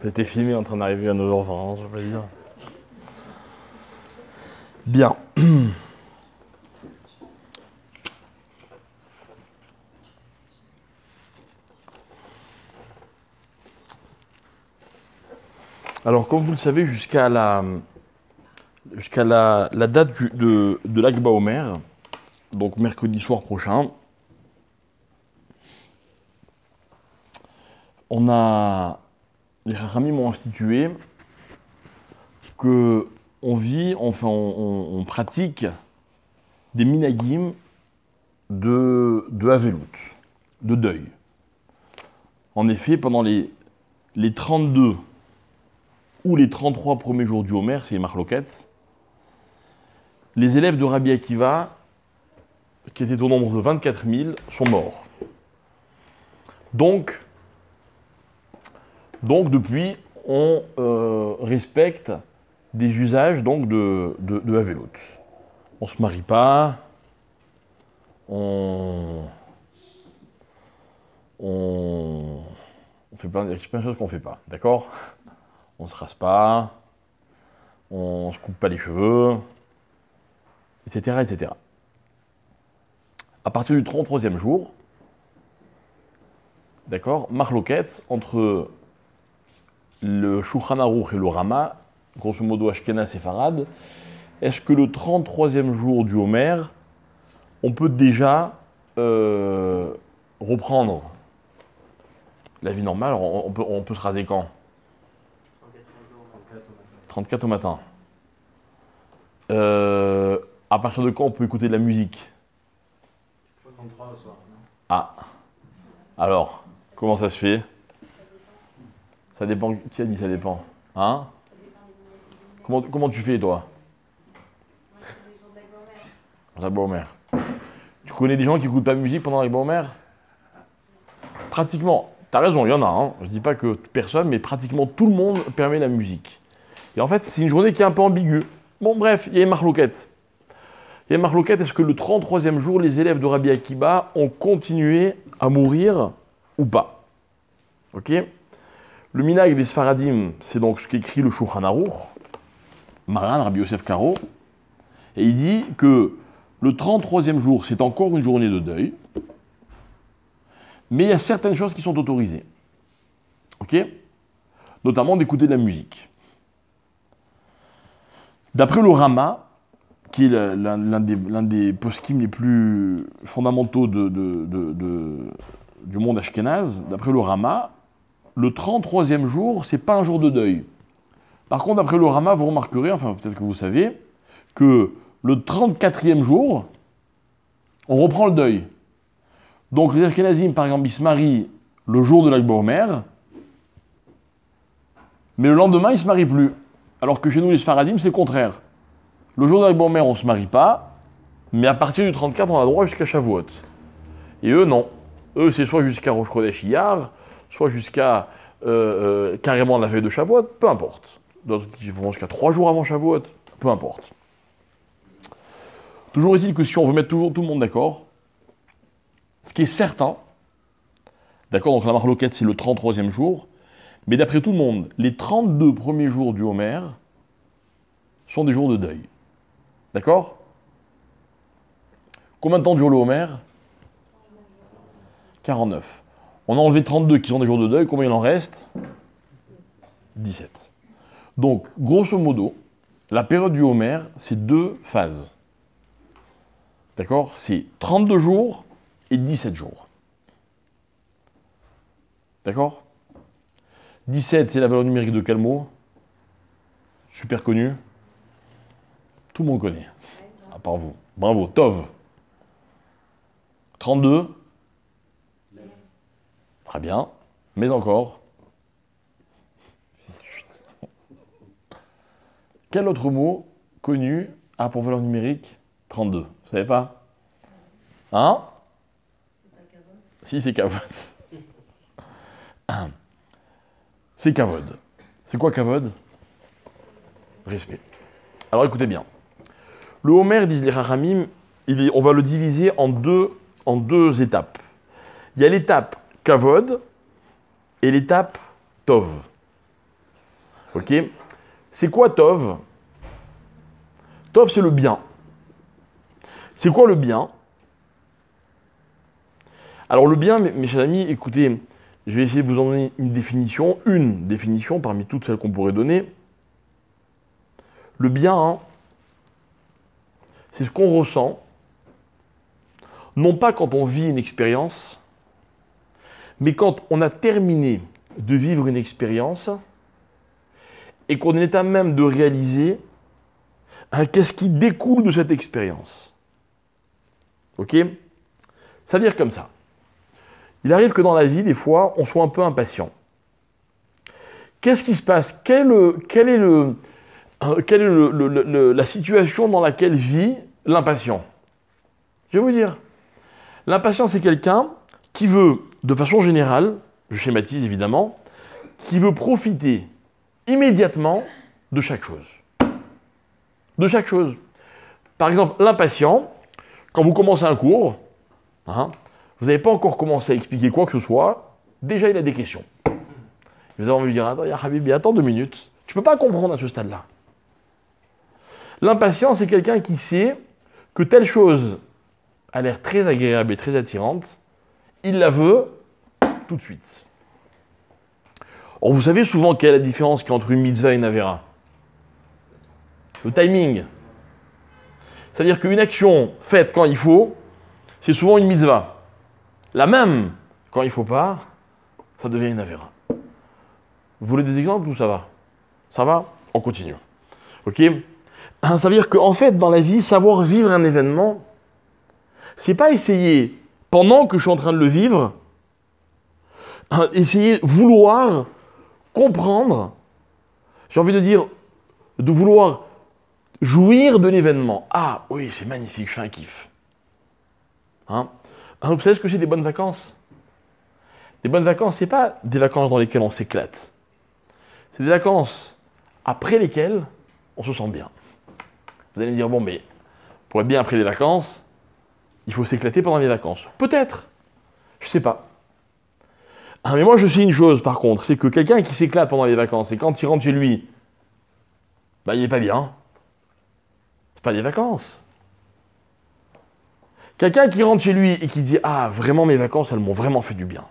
T'étais filmé en train d'arriver à 9h20, je veux dire. Bien. Alors, comme vous le savez, jusqu'à la date de l'Akba Omer, donc mercredi soir prochain, les Chachamim m'ont institué que on pratique des minagim de Havelout, de deuil. En effet, pendant les 32 ou les 33 premiers jours du Homer, c'est les marloquettes, les élèves de Rabbi Akiva, qui étaient au nombre de 24 000, sont morts. Donc depuis, on respecte des usages donc de Havelout. On ne se marie pas, on fait plein de choses qu'on ne fait pas, d'accord? On ne se rase pas, on ne se coupe pas les cheveux, etc., etc. À partir du 33e jour, d'accord, marloquette entre le Shulchan Aruch et le Rama, grosso modo Ashkenaz et Séfarade, est-ce que le 33e jour du Homer, on peut déjà reprendre la vie normale? On peut se raser quand? 34 au matin. À partir de quand on peut écouter de la musique? 33 au soir, non? Ah. Alors, comment ça se fait? Ça dépend. Qui a dit ça dépend? Hein? Comment tu fais, toi? L'Akba Omer. Tu connais des gens qui écoutent pas de musique pendant l'Akba Omer? Pratiquement. T'as raison, il y en a. Hein. Je dis pas que personne, mais pratiquement tout le monde permet la musique. Et en fait, c'est une journée qui est un peu ambiguë. Bon, bref, il y a une marloquette. Il y a une marloquette, est-ce que le 33e jour, les élèves de Rabbi Akiva ont continué à mourir ou pas? Ok? Le minag des Sfaradim, c'est donc ce qu'écrit le Shulchan Aruch, Maran, Rabbi Yosef Karo, et il dit que le 33e jour, c'est encore une journée de deuil, mais il y a certaines choses qui sont autorisées. Ok? Notamment d'écouter de la musique. D'après le Rama, qui est l'un des poskim les plus fondamentaux du monde ashkénaze, d'après le Rama, le 33e jour, c'est pas un jour de deuil. Par contre, d'après le Rama, vous remarquerez, enfin peut-être que vous savez, que le 34e jour, on reprend le deuil. Donc les Ashkénazim, par exemple, ils se marient le jour de l'Akba Omer, mais le lendemain, ils ne se marient plus. Alors que chez nous, les Sfaradim, c'est le contraire. Le jour de l'Akba Omer, on ne se marie pas, mais à partir du 34, on a droit jusqu'à Shavuot. Et eux, non. Eux, c'est soit jusqu'à Rosh Chodesh Iyar, soit jusqu'à carrément la veille de Shavuot, peu importe. D'autres qui vont jusqu'à 3 jours avant Shavuot, peu importe. Toujours est-il que si on veut mettre tout le monde d'accord, ce qui est certain, d'accord, donc la marloquette c'est le 33e jour, mais d'après tout le monde, les 32 premiers jours du Homer sont des jours de deuil. D'accord? Combien de temps dure le Homer? 49. On a enlevé 32 qui sont des jours de deuil, combien il en reste? 17. Donc, grosso modo, la période du Homer, c'est 2 phases. D'accord? C'est 32 jours et 17 jours. D'accord? 17, c'est la valeur numérique de quel mot? Super connu. Tout le monde connaît, à part vous. Bravo, Tov. 32. Très bien. Mais encore. Quel autre mot connu a pour valeur numérique 32? Vous savez pas? Hein? Si, c'est Kavod. C'est Kavod. C'est quoi Kavod? Respect. Alors écoutez bien. Le Homer, disent les Chachamim, on va le diviser en deux étapes. Il y a l'étape Kavod et l'étape Tov. Ok? C'est quoi Tov? Tov, c'est le bien. C'est quoi le bien? Alors le bien, mes chers amis, écoutez, je vais essayer de vous en donner une définition parmi toutes celles qu'on pourrait donner. Le bien, hein, c'est ce qu'on ressent, non pas quand on vit une expérience, mais quand on a terminé de vivre une expérience et qu'on est à même de réaliser qu'est-ce qui découle de cette expérience. Ok? Ça veut dire comme ça. Il arrive que dans la vie, des fois, on soit un peu impatient. Qu'est-ce qui se passe? Quelle est la situation dans laquelle vit l'impatient? Je vais vous dire. L'impatient, c'est quelqu'un qui veut, de façon générale, je schématise évidemment, qui veut profiter immédiatement de chaque chose. De chaque chose. Par exemple, l'impatient, quand vous commencez un cours, vous n'avez pas encore commencé à expliquer quoi que ce soit, déjà il a des questions. Vous avez envie de dire, attends, ya Habibi, attends 2 minutes. Tu ne peux pas comprendre à ce stade-là. L'impatient, c'est quelqu'un qui sait que telle chose a l'air très agréable et très attirante, il la veut tout de suite. Or, vous savez souvent quelle est la différence qu'il y a entre une mitzvah et une avéra? Le timing. C'est-à-dire qu'une action faite quand il faut, c'est souvent une mitzvah. La même, quand il ne faut pas, ça devient une avéra. Vous voulez des exemples ou ça va? Ça va? On continue. Ok? Ça veut dire qu'en fait, dans la vie, savoir vivre un événement, c'est pas essayer, pendant que je suis en train de le vivre, essayer, vouloir comprendre, j'ai envie de dire, de vouloir jouir de l'événement. Ah oui, c'est magnifique, je fais un kiff. Vous savez ce que c'est des bonnes vacances? Des bonnes vacances, c'est pas des vacances dans lesquelles on s'éclate. C'est des vacances après lesquelles on se sent bien. Vous allez me dire, bon, mais pour être bien après les vacances, il faut s'éclater pendant les vacances. Peut-être. Je sais pas. Mais moi, je sais une chose, par contre, c'est que quelqu'un qui s'éclate pendant les vacances, et quand il rentre chez lui, il n'est pas bien. C'est pas des vacances. Quelqu'un qui rentre chez lui et qui dit « Ah, vraiment, mes vacances, elles m'ont vraiment fait du bien. »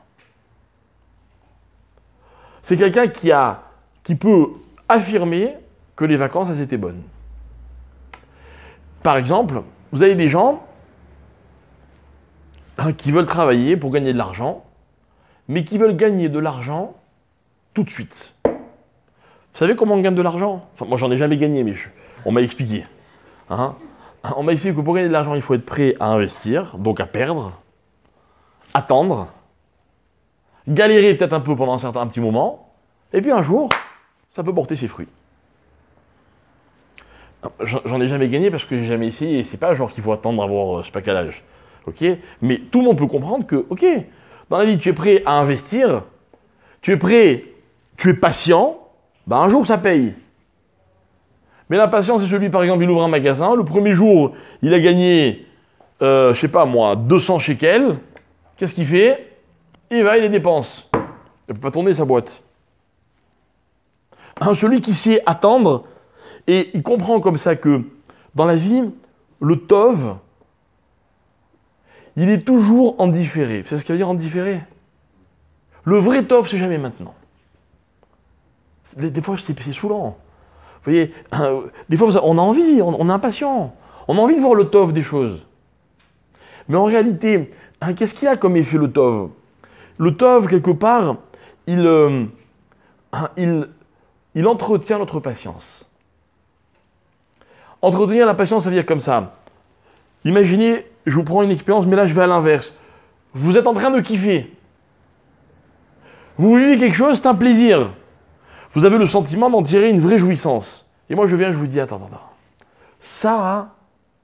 C'est quelqu'un qui peut affirmer que les vacances, elles étaient bonnes. Par exemple, vous avez des gens qui veulent travailler pour gagner de l'argent, mais qui veulent gagner de l'argent tout de suite. Vous savez comment on gagne de l'argent? Enfin, moi, j'en ai jamais gagné, mais on m'a expliqué. On m'a expliqué que pour gagner de l'argent, il faut être prêt à investir, donc à perdre, attendre, galérer peut-être un peu pendant un petit moment, et puis un jour, ça peut porter ses fruits. J'en ai jamais gagné parce que j'ai jamais essayé. C'est pas genre qu'il faut attendre d'avoir je sais pas quel âge. Ok? Mais tout le monde peut comprendre que, ok, dans la vie, tu es prêt à investir, tu es prêt, tu es patient, un jour ça paye. Mais l'impatience, c'est celui, par exemple, il ouvre un magasin, le premier jour, il a gagné, je sais pas moi, 200 shekels. Qu'est-ce qu'il fait? Il va, il les dépense. Il ne peut pas tourner sa boîte. Celui qui sait attendre, et il comprend comme ça que dans la vie, le tov, il est toujours en différé. Vous savez ce qu'il veut dire en différé? Le vrai tov, c'est jamais maintenant. Des fois, c'est saoulant. Vous voyez, des fois, on a envie, on est impatient. On a envie de voir le tov des choses. Mais en réalité, qu'est-ce qu'il a comme effet le tov? Le tov, quelque part, il entretient notre patience. Entretenir la patience, ça veut dire comme ça. Imaginez, je vous prends une expérience, mais là, je vais à l'inverse. Vous êtes en train de kiffer. Vous vivez quelque chose, c'est un plaisir. Vous avez le sentiment d'en tirer une vraie jouissance. Et moi, je viens, je vous dis, attends. Ça,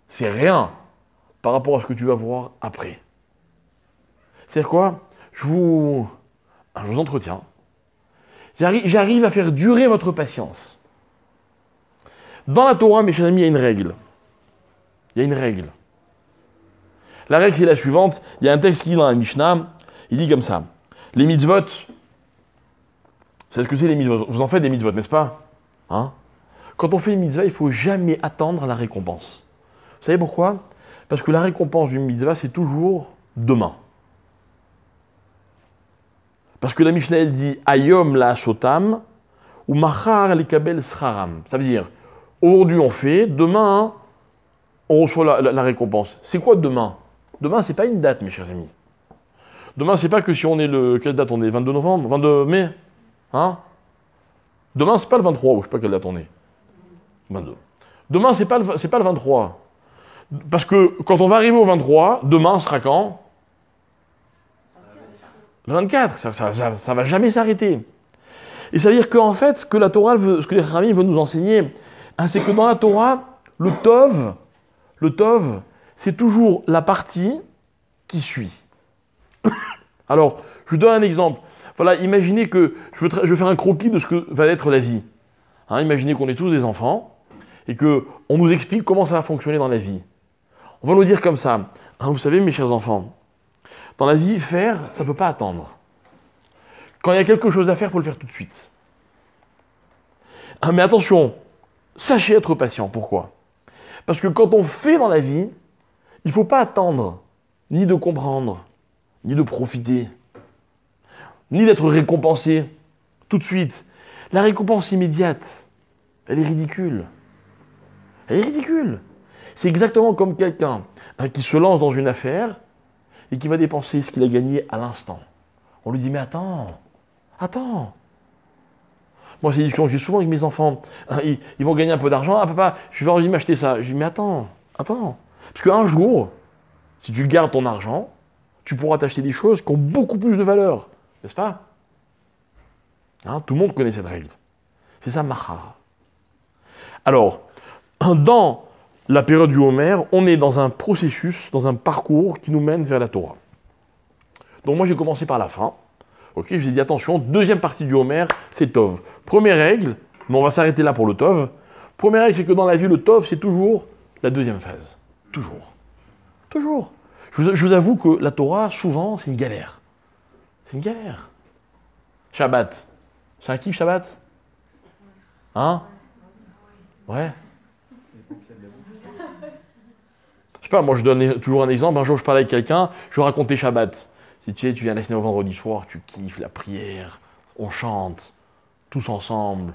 c'est rien par rapport à ce que tu vas voir après. C'est-à-dire quoi? Je vous entretiens. J'arrive à faire durer votre patience. Dans la Torah, mes chers amis, il y a une règle. Il y a une règle. La règle, c'est la suivante. Il y a un texte qui dit dans la Mishnah, il dit comme ça. Les mitzvot, vous savez ce que c'est les mitzvot? Vous en faites des mitzvot, n'est-ce pas? Hein? Quand on fait une mitzvah, il ne faut jamais attendre la récompense. Vous savez pourquoi? Parce que la récompense d'une mitzvah, c'est toujours demain. Parce que la Mishnah, elle dit « Ayom la sotam » ou « Machar likabel sraram ». Ça veut dire, aujourd'hui on fait, demain, on reçoit la récompense. C'est quoi demain? Demain, ce n'est pas une date, mes chers amis. Demain, c'est pas que si on est le... Quelle date on est? 22 novembre? 22 mai? Hein? Demain, c'est pas le 23, ou je sais pas quelle date on est. 22. Demain, c'est pas le 23. Parce que quand on va arriver au 23, demain sera quand? Le 24. Ça va jamais s'arrêter. Et ça veut dire qu'en fait, ce que la Torah veut, ce que les Chachamim veulent nous enseigner, hein, c'est que dans la Torah, le Tov, c'est toujours la partie qui suit. Alors, je vous donne un exemple. Voilà, imaginez que je veux faire un croquis de ce que va être la vie. Hein, imaginez qu'on est tous des enfants et qu'on nous explique comment ça va fonctionner dans la vie. On va nous dire comme ça. Hein, vous savez, mes chers enfants, dans la vie, faire, ça ne peut pas attendre. Quand il y a quelque chose à faire, il faut le faire tout de suite. Hein, mais attention, sachez être patient. Pourquoi? Parce que quand on fait dans la vie, il ne faut pas attendre, ni de comprendre, ni de profiter, ni d'être récompensé tout de suite. La récompense immédiate, elle est ridicule. Elle est ridicule. C'est exactement comme quelqu'un qui se lance dans une affaire et qui va dépenser ce qu'il a gagné à l'instant. On lui dit, mais attends. Moi, c'est des discussions que j'ai souvent avec mes enfants. Ils vont gagner un peu d'argent. Ah, papa, je vais envie de m'acheter ça. Je dis, mais attends. Parce qu'un jour, si tu gardes ton argent, tu pourras t'acheter des choses qui ont beaucoup plus de valeur. N'est-ce pas? Hein, tout le monde connaît cette règle. C'est ça, Machar. Alors, dans la période du Homer, on est dans un processus, dans un parcours qui nous mène vers la Torah. Donc moi, j'ai commencé par la fin. Ok, je vous ai dit, attention, deuxième partie du Homer, c'est Tov. Première règle, mais on va s'arrêter là pour le Tov. Première règle, c'est que dans la vie, le Tov, c'est toujours la deuxième phase. Toujours. Je vous avoue que la Torah, souvent, c'est une galère. Shabbat. C'est un kiff, Shabbat? Hein? Ouais. Je sais pas, moi je donne toujours un exemple. Un jour, je parlais avec quelqu'un, je racontais Shabbat. Si tu viens la au vendredi soir, tu kiffes la prière, on chante, tous ensemble,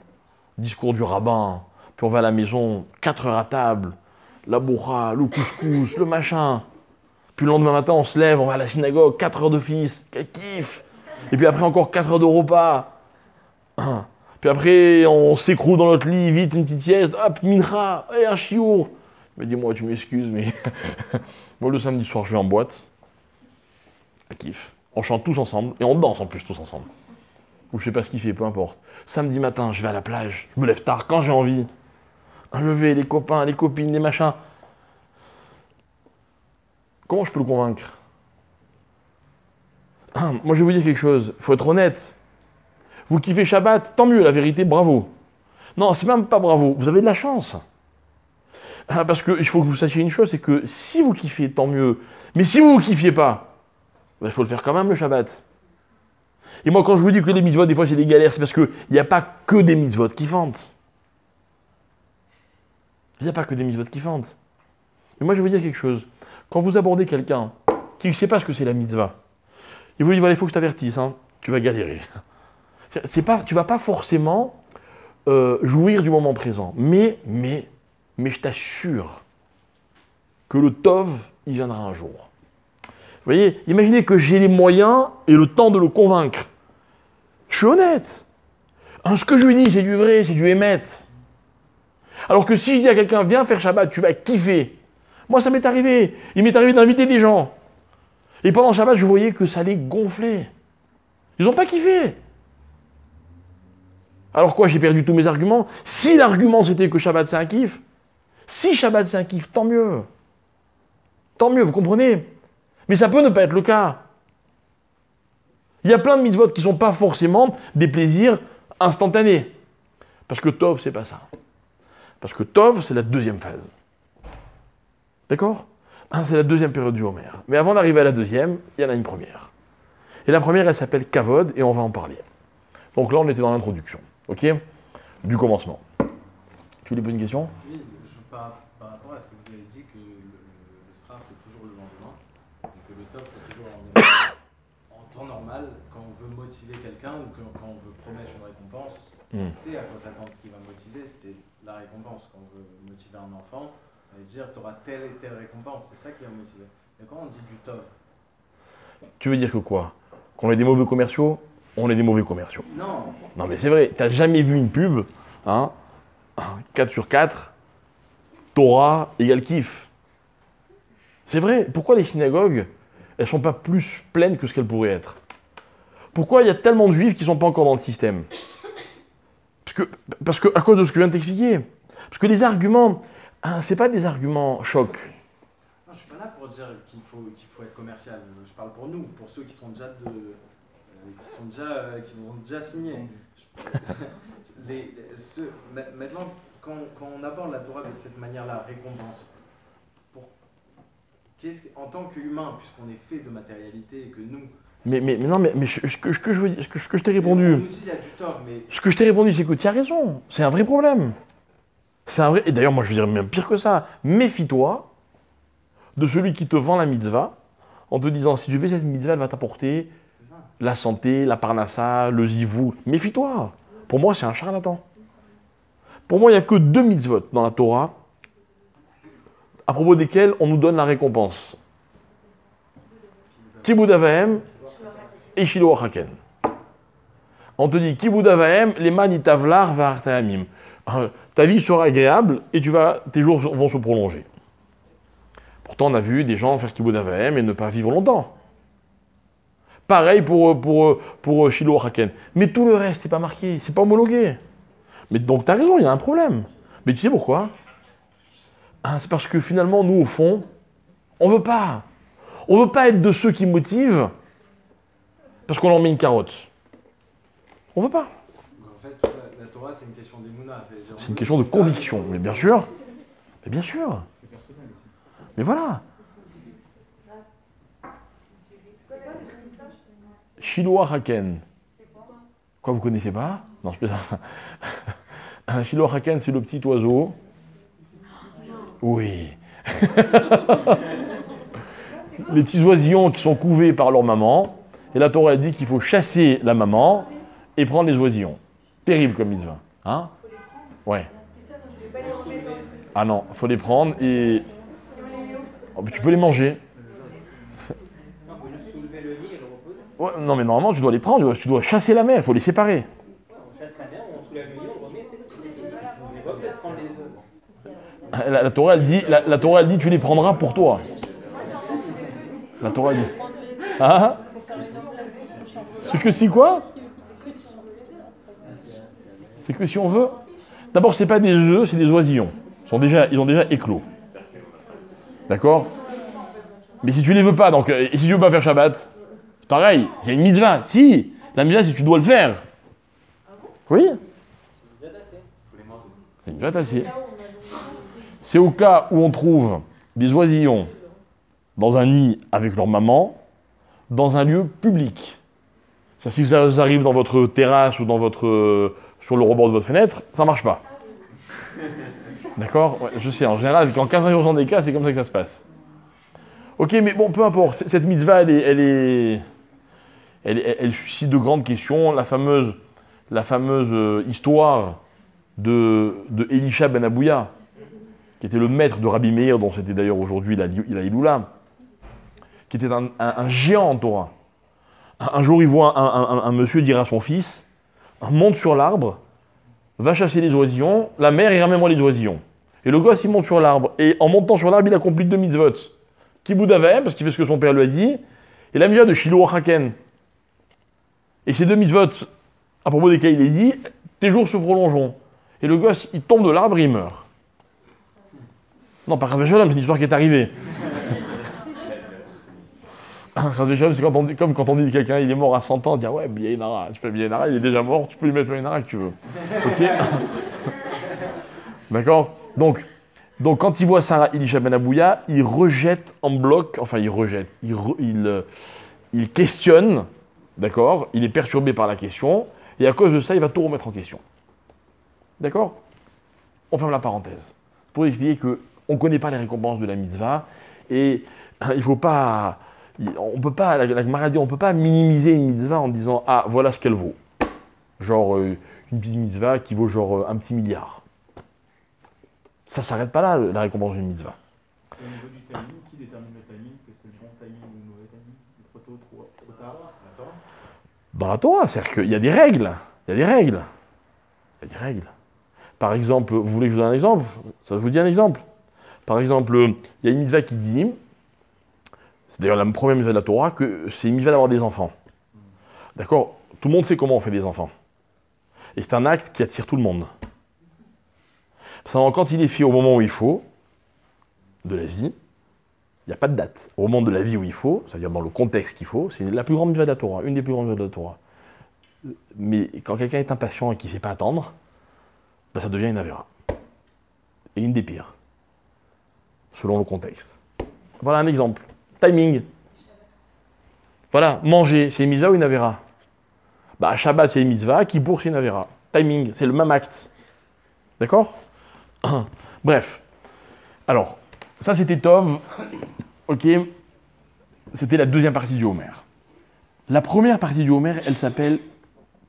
discours du rabbin, puis on va à la maison, 4 heures à table, la bourra, le couscous, le machin. Puis le lendemain matin, on se lève, on va à la synagogue, 4 heures d'office, quel kiff. Et puis après, encore 4 heures de repas. Puis après, on s'écroule dans notre lit, vite, une petite sieste, hop, mincha, et un chiour. Il m'a dit, moi, tu m'excuses, mais moi, le samedi soir, je vais en boîte. Un kiff. On chante tous ensemble, et on danse en plus tous ensemble. Ou je sais pas ce qu'il fait, peu importe. Samedi matin, je vais à la plage, je me lève tard, quand j'ai envie. Un lever, les copains, les copines, les machins. Comment je peux le convaincre? Moi, je vais vous dire quelque chose, il faut être honnête. Vous kiffez Shabbat, tant mieux, la vérité, bravo. Non, c'est même pas bravo, vous avez de la chance. Parce qu'il faut que vous sachiez une chose, c'est que si vous kiffez, tant mieux. Mais si vous ne kiffiez pas, il faut le faire quand même le Shabbat. Et moi, quand je vous dis que les mitzvot, des fois, c'est des galères, c'est parce qu'il n'y a pas que des mitzvot kiffantes. Il n'y a pas que des mitzvot kiffantes. Et moi, je vais vous dire quelque chose. Quand vous abordez quelqu'un qui ne sait pas ce que c'est la mitzvah, il vous dit, voilà, il faut que je t'avertisse, hein, tu vas galérer. Tu ne vas pas forcément jouir du moment présent. Mais je t'assure que le Tov, il viendra un jour. Vous voyez, imaginez que j'ai les moyens et le temps de le convaincre. Je suis honnête. Hein, ce que je lui dis, c'est du vrai, c'est du émet. Alors que si je dis à quelqu'un, viens faire Shabbat, tu vas kiffer. Moi, ça m'est arrivé. Il m'est arrivé d'inviter des gens. Et pendant Shabbat, je voyais que ça allait gonfler. Ils n'ont pas kiffé. Alors quoi, j'ai perdu tous mes arguments? Si l'argument c'était que Shabbat c'est un kiff, si Shabbat c'est un kiff, tant mieux. Tant mieux, vous comprenez? Mais ça peut ne pas être le cas. Il y a plein de mitzvot qui ne sont pas forcément des plaisirs instantanés. Parce que Tov, c'est pas ça. Parce que Tov, c'est la deuxième phase. D'accord? C'est la deuxième période du Homer. Mais avant d'arriver à la deuxième, il y en a une première. Et la première, elle s'appelle Kavod, et on va en parler. Donc là, on était dans l'introduction. Ok? Du commencement. Tu voulais poser une question? Oui, par rapport à ce que vous avez dit, que le SRAR c'est toujours le lendemain, et que le top c'est toujours en temps normal, quand on veut motiver quelqu'un ou quand on veut promettre une récompense, on sait à quoi s'attendre. Ce qui va motiver, c'est la récompense. Quand on veut motiver un enfant, on va dire tu auras telle et telle récompense, c'est ça qui va motiver. Et quand on dit du top, Tu veux dire que quoi? Qu'on est des mauvais commerciaux? On est des mauvais commerciaux. non, Non mais c'est vrai, t'as jamais vu une pub, hein, 4 sur 4, Torah égale kiff. C'est vrai, pourquoi les synagogues, elles sont pas plus pleines que ce qu'elles pourraient être? Pourquoi il y a tellement de juifs qui sont pas encore dans le système? Parce que à cause de ce que je viens de t'expliquer. Parce que les arguments, hein, c'est pas des arguments chocs. non, je suis pas là pour dire qu'il faut être commercial. Je parle pour nous, pour ceux qui sont déjà qui ont déjà signé. Maintenant, quand on aborde la Torah de cette manière-là, récompense, en tant qu'humain, puisqu'on est fait de matérialité et que nous. Mais ce que je t'ai répondu. On nous dit il y a du tort, mais. Ce que je t'ai répondu, c'est que tu as raison. C'est un vrai problème. C'est un vrai. Et d'ailleurs, moi, je veux dire même pire que ça. Méfie-toi de celui qui te vend la mitzvah en te disant si tu fais cette mitzvah, elle va t'apporter la santé, la parnassa, le zivou. Méfie-toi. Pour moi, c'est un charlatan. Pour moi, il n'y a que 2 mitzvot dans la Torah à propos desquels on nous donne la récompense. Kibud Avahem et Shiloh Haken. On te dit Kibud Avahem, les manitavlar va'artaamim. Ta vie sera agréable et tes jours vont se prolonger. Pourtant, on a vu des gens faire Kibud Avahem et ne pas vivre longtemps. Pareil pour Shiloh Haken. Mais tout le reste, c'est pas marqué, c'est pas homologué. Mais donc, tu as raison, il y a un problème. Mais tu sais pourquoi? C'est parce que finalement, nous, au fond, on veut pas. On veut pas être de ceux qui motivent parce qu'on leur met une carotte. On veut pas. En fait, la Torah, c'est une question d'émouna. C'est une question de conviction. Mais bien sûr. Mais bien sûr. Mais voilà. Shiloh Haken. Quoi, vous connaissez pas? Non, je plaisante. Un Shiloh Haken, c'est le petit oiseau. Oui. Les petits oisillons qui sont couvés par leur maman. Et la Torah dit qu'il faut chasser la maman et prendre les oisillons. Terrible comme mitzvah. Hein? Ouais. Ah non, il faut les prendre et... Oh, tu peux les manger. Ouais, non mais normalement tu dois les prendre, tu dois chasser la mère, il faut les séparer. On chasse la mère, on soulève le nid, on remet, c'est tout. On n'est pas obligé de prendre les œufs. La Torah elle dit tu les prendras pour toi. La Torah dit. Ah? C'est que si quoi? C'est que si on veut. D'abord c'est pas des œufs, c'est des oisillons. Ils ont déjà éclos. D'accord? Mais si tu les veux pas, donc, et si tu veux pas faire Shabbat, c'est pareil, c'est une mitzvah. Si, la mitzvah, c'est que tu dois le faire. Oui? C'est une mitzvah tassée. C'est au cas où on trouve des oisillons dans un nid avec leur maman, dans un lieu public. Ça, si ça arrive dans votre terrasse ou sur le rebord de votre fenêtre, ça marche pas. D'accord? Ouais, je sais, en général, en 80% des cas, c'est comme ça que ça se passe. Ok, mais bon, peu importe. Cette mitzvah, elle suscite de grandes questions. La fameuse histoire de Elisha ben Abouya, qui était le maître de Rabbi Meir, dont c'était d'ailleurs aujourd'hui la Iloula, qui était un géant en Torah. Un jour, il voit un monsieur dire à son fils, monte sur l'arbre, va chasser les oisillons, la mère, il ramène-moi les oisillons. Et le gosse, il monte sur l'arbre. Et en montant sur l'arbre, il accomplit 2 mitzvot. Kibud Avahem, parce qu'il fait ce que son père lui a dit, et la mitzvah de Shiloh Haken. Et ces 2 mitzvot, à propos desquels il est dit, tes jours se prolongeront. Et le gosse, il tombe de l'arbre et il meurt. Non, pas Chas Shalom, c'est une histoire qui est arrivée. Chas Shalom, c'est comme quand on dit que quelqu'un il est mort à 100 ans, on dit ah ouais, Biyainara, tu peux Biyainara, il est déjà mort, tu peux lui mettre Biyainara que tu veux. Ok? D'accord? Donc, quand il voit Sarah Elisha ben Abouya, il rejette en bloc, enfin il questionne, d'accord? Il est perturbé par la question, et à cause de ça, il va tout remettre en question. D'accord? on ferme la parenthèse. Pour expliquer qu'on ne connaît pas les récompenses de la mitzvah et il ne faut pas, on peut pas, la Gemara dit, on ne peut pas minimiser une mitzvah en disant ah voilà ce qu'elle vaut. Genre une petite mitzvah qui vaut genre un petit milliard. Ça ne s'arrête pas là la récompense d'une mitzvah. Au niveau du timing, qui détermine le timing, que c'est le bon timing ou le mauvais timing? Trop tôt, trop tard? Dans la Torah, c'est-à-dire qu'il y a des règles. Il y a des règles. Il y a des règles. Par exemple, vous voulez que je vous donne un exemple? Ça vous dit un exemple? Par exemple, il y a une mitzvah qui dit, c'est d'ailleurs la première mitzvah de la Torah, que c'est une mitzvah d'avoir des enfants. D'accord? Tout le monde sait comment on fait des enfants. Et c'est un acte qui attire tout le monde. Quand il est fait au moment où il faut, de la vie, il n'y a pas de date. Au moment de la vie où il faut, c'est-à-dire dans le contexte qu'il faut, c'est la plus grande mitzvah de la Torah, une des plus grandes mitzvahs de la Torah. Mais quand quelqu'un est impatient et qu'il ne sait pas attendre, ben ça devient une avéra. Et une des pires, selon le contexte. Voilà un exemple. Timing. Voilà, manger, c'est une mitzvah ou une avéra? Bah, Shabbat, c'est une mitzvah, Kippour, c'est une avéra. Timing, c'est le même acte. D'accord? Bref. Alors, ça c'était Tov. Ok. C'était la deuxième partie du Homer. La première partie du Homer, elle s'appelle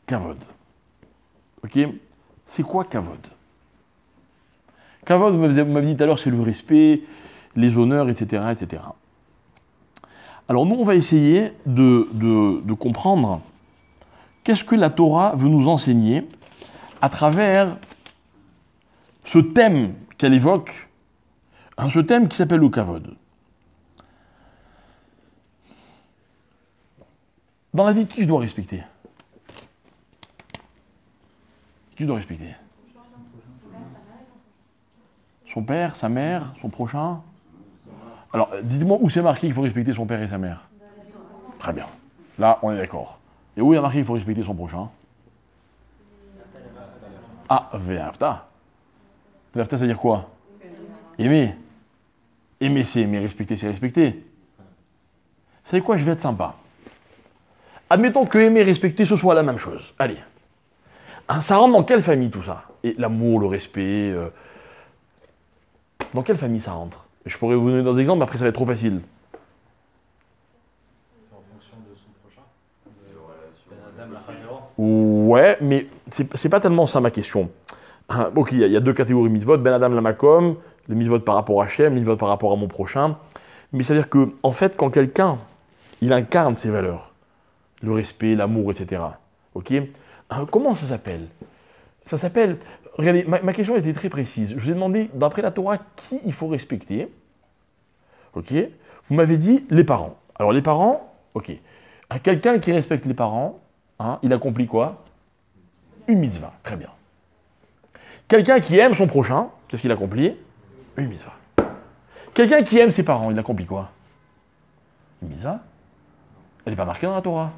Kavod. Ok. C'est quoi Kavod? Kavod, vous m'avez dit tout à l'heure, c'est le respect, les honneurs, etc., etc. Alors nous, on va essayer de comprendre qu'est-ce que la Torah veut nous enseigner à travers ce thème qu'elle évoque, ce thème qui s'appelle le Kavod. Dans la vie, qui je dois respecter? Qui je dois respecter? Son père, sa mère, son prochain? Alors, dites-moi où c'est marqué qu'il faut respecter son père et sa mère. Très bien. Là, on est d'accord. Et où il y a marqué qu'il faut respecter son prochain? Ah, ve'afta. Ve'afta, ça veut dire quoi? Aimer. Aimer, c'est aimer. Respecter, c'est respecter. Vous savez quoi? Je vais être sympa. Admettons que aimer et respecter, ce soit la même chose. Allez. Ça rentre dans quelle famille tout ça? Et l'amour, le respect. Dans quelle famille ça rentre? Je pourrais vous donner des exemples, mais après ça va être trop facile. C'est en fonction de son prochain. Madame la Khavera. Ouais, mais c'est pas tellement ça ma question. Ok, il y a deux catégories de mitzvot, Ben Adam Lamakom, les mitzvot par rapport à Hachem, les mitzvot par rapport à mon prochain. Mais ça veut dire que, en fait, quand quelqu'un, il incarne ces valeurs, le respect, l'amour, etc. Ok? Comment ça s'appelle? Ça s'appelle... Regardez, ma question était très précise. Je vous ai demandé, d'après la Torah, qui il faut respecter. Ok? Vous m'avez dit les parents. Alors les parents, ok. Quelqu'un qui respecte les parents, il accomplit quoi? Une mitzvah. Très bien. Quelqu'un qui aime son prochain, qu'est-ce qu'il accomplit? Une mitzvah. Quelqu'un qui aime ses parents, il accomplit quoi? Une mitzvah? Elle n'est pas marquée dans la Torah.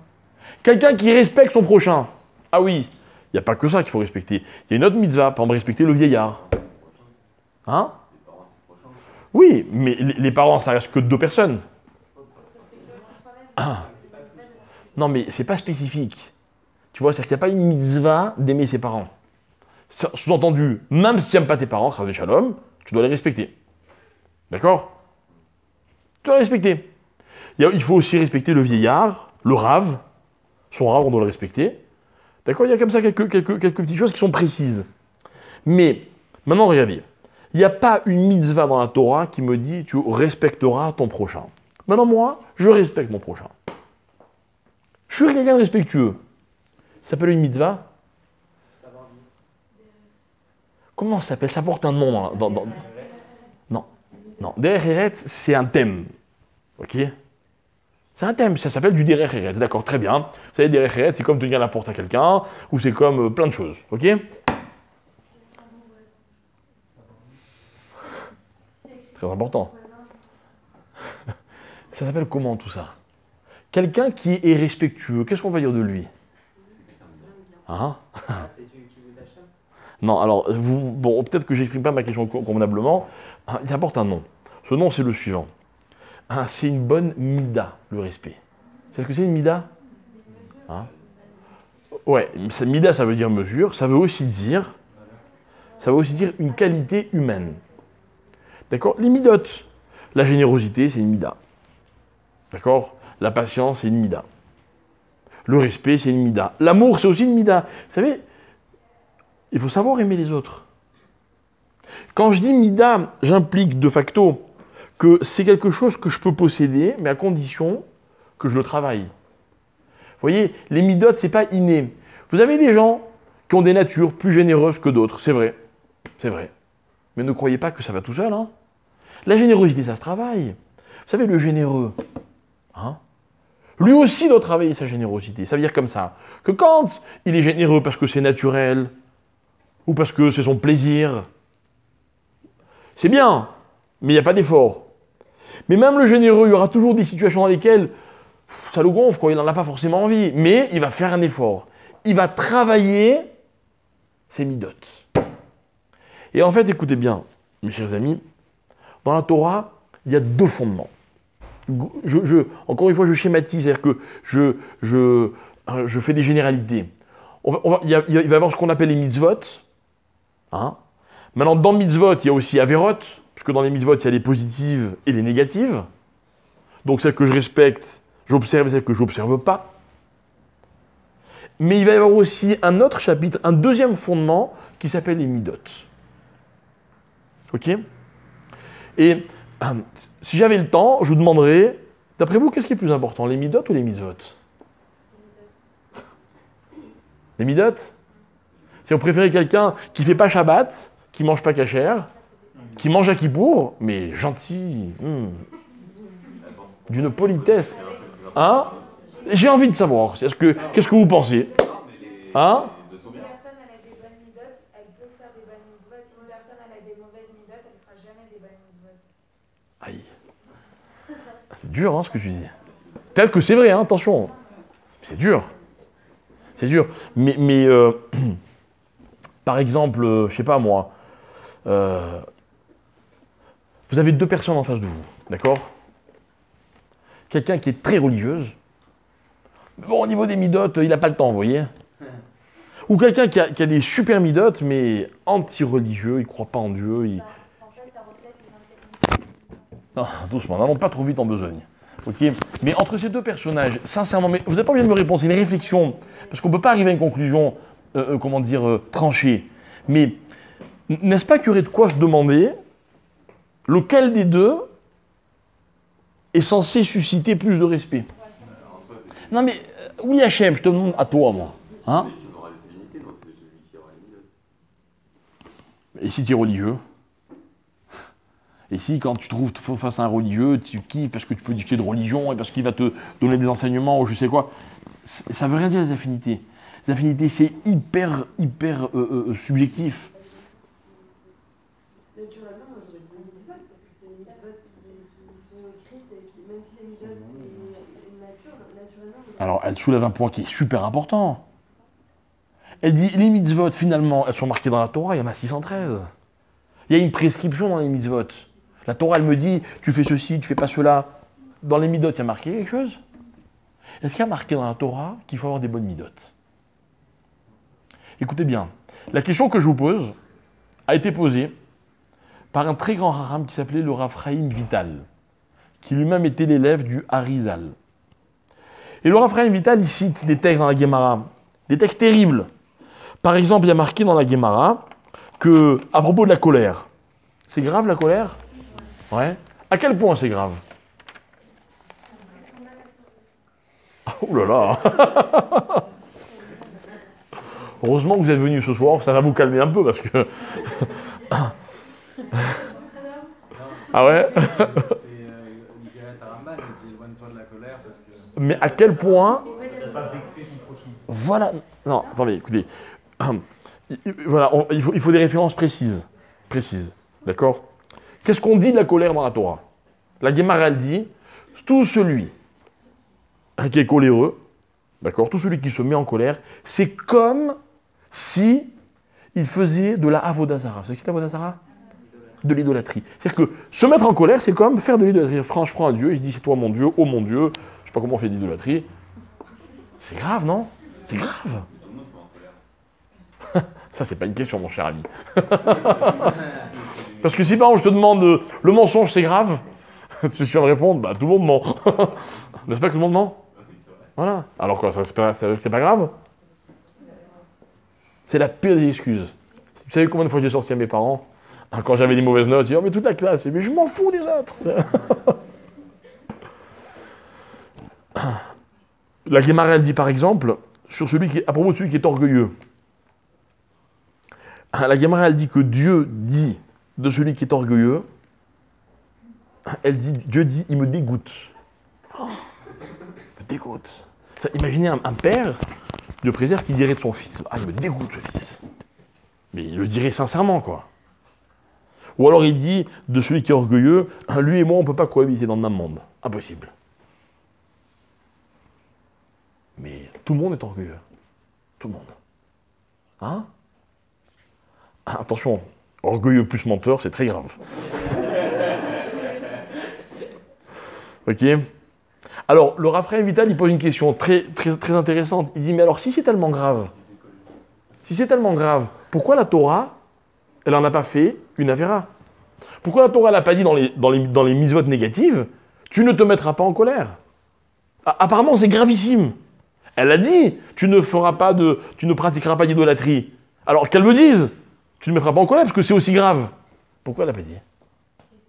Quelqu'un qui respecte son prochain. Ah oui, il n'y a pas que ça qu'il faut respecter. Il y a une autre mitzvah, par exemple, respecter le vieillard. Hein? Oui, mais les parents, ça reste que deux personnes. Non, mais c'est pas spécifique. Tu vois, c'est-à-dire qu'il n'y a pas une mitzvah d'aimer ses parents. Sous-entendu, même si tu n'aimes pas tes parents, chas v'shalom, tu dois les respecter. D'accord? Tu dois les respecter. Il faut aussi respecter le vieillard, le rave. Son rave, on doit le respecter. D'accord? Il y a comme ça quelques petites choses qui sont précises. Mais, maintenant, regardez. Il n'y a pas une mitzvah dans la Torah qui me dit tu respecteras ton prochain. Maintenant, moi, je respecte mon prochain. Je suis quelqu'un de respectueux. Ça s'appelle une mitzvah? Comment ça s'appelle? Ça porte un nom dans... Non. Non. Derech Eretz, c'est un thème. Ok? C'est un thème, ça s'appelle du Derech Eretz. D'accord, très bien. Vous savez, Derech Eretz, c'est comme tenir la porte à quelqu'un, ou c'est comme plein de choses. Ok? Très important. Ça s'appelle comment tout ça? Quelqu'un qui est respectueux, qu'est-ce qu'on va dire de lui? Hein? Non, alors, bon, peut-être que j'exprime pas ma question convenablement. Il apporte un nom. Ce nom, c'est le suivant. C'est une bonne mida, le respect. C'est ce que c'est une mida? Ouais, mida, ça veut dire mesure. Ça veut aussi dire Ça veut aussi dire une qualité humaine. D'accord? Les midotes. La générosité, c'est une mida. D'accord? La patience, c'est une mida. Le respect, c'est une mida. L'amour, c'est aussi une mida. Vous savez, il faut savoir aimer les autres. Quand je dis mida, j'implique de facto que c'est quelque chose que je peux posséder, mais à condition que je le travaille. Vous voyez, les midotes, c'est pas inné. Vous avez des gens qui ont des natures plus généreuses que d'autres, c'est vrai. C'est vrai. Mais ne croyez pas que ça va tout seul. Hein. La générosité, ça se travaille. Vous savez, le généreux, hein, lui aussi doit travailler sa générosité. Ça veut dire comme ça, que quand il est généreux parce que c'est naturel, ou parce que c'est son plaisir, c'est bien, mais il n'y a pas d'effort. Mais même le généreux, il y aura toujours des situations dans lesquelles ça le gonfle, quoi, il n'en a pas forcément envie, mais il va faire un effort. Il va travailler ses midotes. Et en fait, écoutez bien, mes chers amis, dans la Torah, il y a deux fondements. Encore une fois, je schématise, c'est-à-dire que je fais des généralités. Il va y avoir ce qu'on appelle les mitzvot. Hein. Maintenant, dans mitzvot, il y a aussi averot, puisque dans les mitzvot, il y a les positives et les négatives. Donc, celles que je respecte, j'observe, et celles que je n'observe pas. Mais il va y avoir aussi un autre chapitre, un deuxième fondement, qui s'appelle les midot. Ok? Et si j'avais le temps, je vous demanderais, d'après vous, qu'est-ce qui est plus important, les midot ou les mitzvot? Les midot? Si vous préférez quelqu'un qui ne fait pas Shabbat, qui ne mange pas kasher, qui mange à Kippour, mais gentil, d'une politesse. Hein? J'ai envie de savoir, qu'est-ce que vous pensez? Hein? Une personne, elle a des bonnes midotes, elle peut faire des bonnes mitzvot. Une personne, elle a des mauvaises midotes, elle ne fera jamais des bonnes mitzvot. Aïe. C'est dur, hein, ce que tu dis. Peut-être que c'est vrai, hein, attention. C'est dur. C'est dur. Mais par exemple, je sais pas moi, vous avez deux personnes en face de vous, d'accord? Quelqu'un qui est très religieuse. Bon, au niveau des midotes, il n'a pas le temps, vous voyez? Ou quelqu'un qui a des super midotes, mais anti-religieux, il ne croit pas en Dieu. En fait, ça reflète les intéressements. Non, doucement, n'allons pas trop vite en besogne. Okay, mais entre ces deux personnages, sincèrement, mais vous n'avez pas besoin de me répondre, c'est une réflexion, parce qu'on ne peut pas arriver à une conclusion, tranchée. Mais n'est-ce pas qu'il y aurait de quoi se demander lequel des deux est censé susciter plus de respect? Non mais, oui Hachem, je te demande à toi, moi. Hein? Et si tu es religieux? Et si, quand tu te trouves face à un religieux, tu kiffes parce que tu peux discuter de religion et parce qu'il va te donner des enseignements ou je sais quoi, ça veut rien dire les affinités. Les affinités, c'est hyper subjectif. Naturellement, moi je dis ça parce que c'est des mitzvot qui sont écrites et qui, même si les mitzvot c'est une nature, naturellement. Alors, elle soulève un point qui est super important. Elle dit, les mitzvot, finalement, elles sont marquées dans la Torah, il y en a 613. Il y a une prescription dans les mitzvot. La Torah, elle me dit, tu fais ceci, tu fais pas cela. Dans les midot, il y a marqué quelque chose? Est-ce qu'il y a marqué dans la Torah qu'il faut avoir des bonnes midot? Écoutez bien, la question que je vous pose a été posée par un très grand Raham qui s'appelait le Rav Chaim Vital, qui lui-même était l'élève du Harizal. Et le Rav Chaim Vital, il cite des textes dans la Gemara, des textes terribles. Par exemple, il y a marqué dans la Gemara que, à propos de la colère, c'est grave la colère? Ouais. À quel point c'est grave? Oh là là. Heureusement que vous êtes venus ce soir, ça va vous calmer un peu parce que... Ah ouais? C'est Nicolas Taramban qui dit éloigne-toi de la colère parce que. Mais à quel point... Ne pas vexer ton prochain. Voilà. Non, attendez, écoutez. Voilà, il faut des références précises. D'accord? Qu'est-ce qu'on dit de la colère dans la Torah? La Gemara, elle dit, tout celui qui est coléreux, d'accord, tout celui qui se met en colère, c'est comme si il faisait de la avodazara. Vous savez ce que c'est l'avodazara? De l'idolâtrie. C'est-à-dire que se mettre en colère, c'est comme faire de l'idolâtrie. Je prends un Dieu, et je dis, c'est toi mon Dieu, oh mon Dieu, je ne sais pas comment on fait de l'idolâtrie. C'est grave, non? C'est grave. Ça, c'est pas une question, mon cher ami. Parce que si par exemple je te demande le mensonge c'est grave, si je viens de répondre, bah tout le monde ment. N'est-ce pas que tout le monde ment? Voilà. Alors quoi, c'est pas grave? C'est la pire des excuses. Vous savez combien de fois j'ai sorti à mes parents quand j'avais des mauvaises notes, ils disaient, oh mais toute la classe, mais je m'en fous des autres. La Guémara, elle dit par exemple, à propos de celui qui est orgueilleux. La Guémara, elle dit que Dieu dit de celui qui est orgueilleux, Dieu dit, il me dégoûte. Oh, il me dégoûte. Imaginez un père, Dieu préserve, qui dirait de son fils, ah, il me dégoûte ce fils. Mais il le dirait sincèrement, quoi. Ou alors il dit de celui qui est orgueilleux, lui et moi, on ne peut pas cohabiter dans le même monde. Impossible. Mais tout le monde est orgueilleux. Tout le monde. Hein? Attention, orgueilleux plus menteur, c'est très grave. Ok? Alors, le Raphaël Vital, il pose une question très intéressante. Il dit, mais alors, si c'est tellement grave, pourquoi la Torah, elle n'en a pas fait une avéra? Pourquoi la Torah, elle n'a pas dit dans les mitzvot négatives, tu ne te mettras pas en colère? Apparemment, c'est gravissime. Elle a dit, tu ne pratiqueras pas d'idolâtrie. Alors qu'elle me dise, tu ne me mettras pas en colère, parce que c'est aussi grave. Pourquoi elle n'a pas dit? Est-ce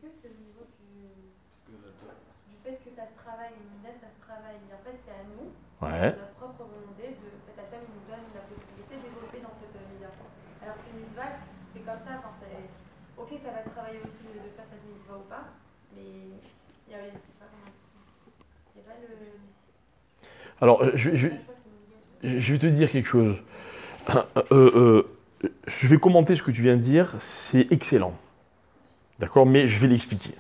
que c'est au niveau du fait que ça se travaille, une mida, ça se travaille, mais en fait c'est à nous, Ouais. notre propre volonté, Hachem il nous donne la possibilité d'évoluer dans cette mida. Alors qu'une mitzvah, c'est comme ça, ok ça va se travailler aussi de faire cette mitzvah ou pas, mais il y a, je sais pas comment, il y a pas de... Alors, je vais te dire quelque chose. Je vais commenter ce que tu viens de dire, c'est excellent. D'accord? Mais je vais l'expliquer.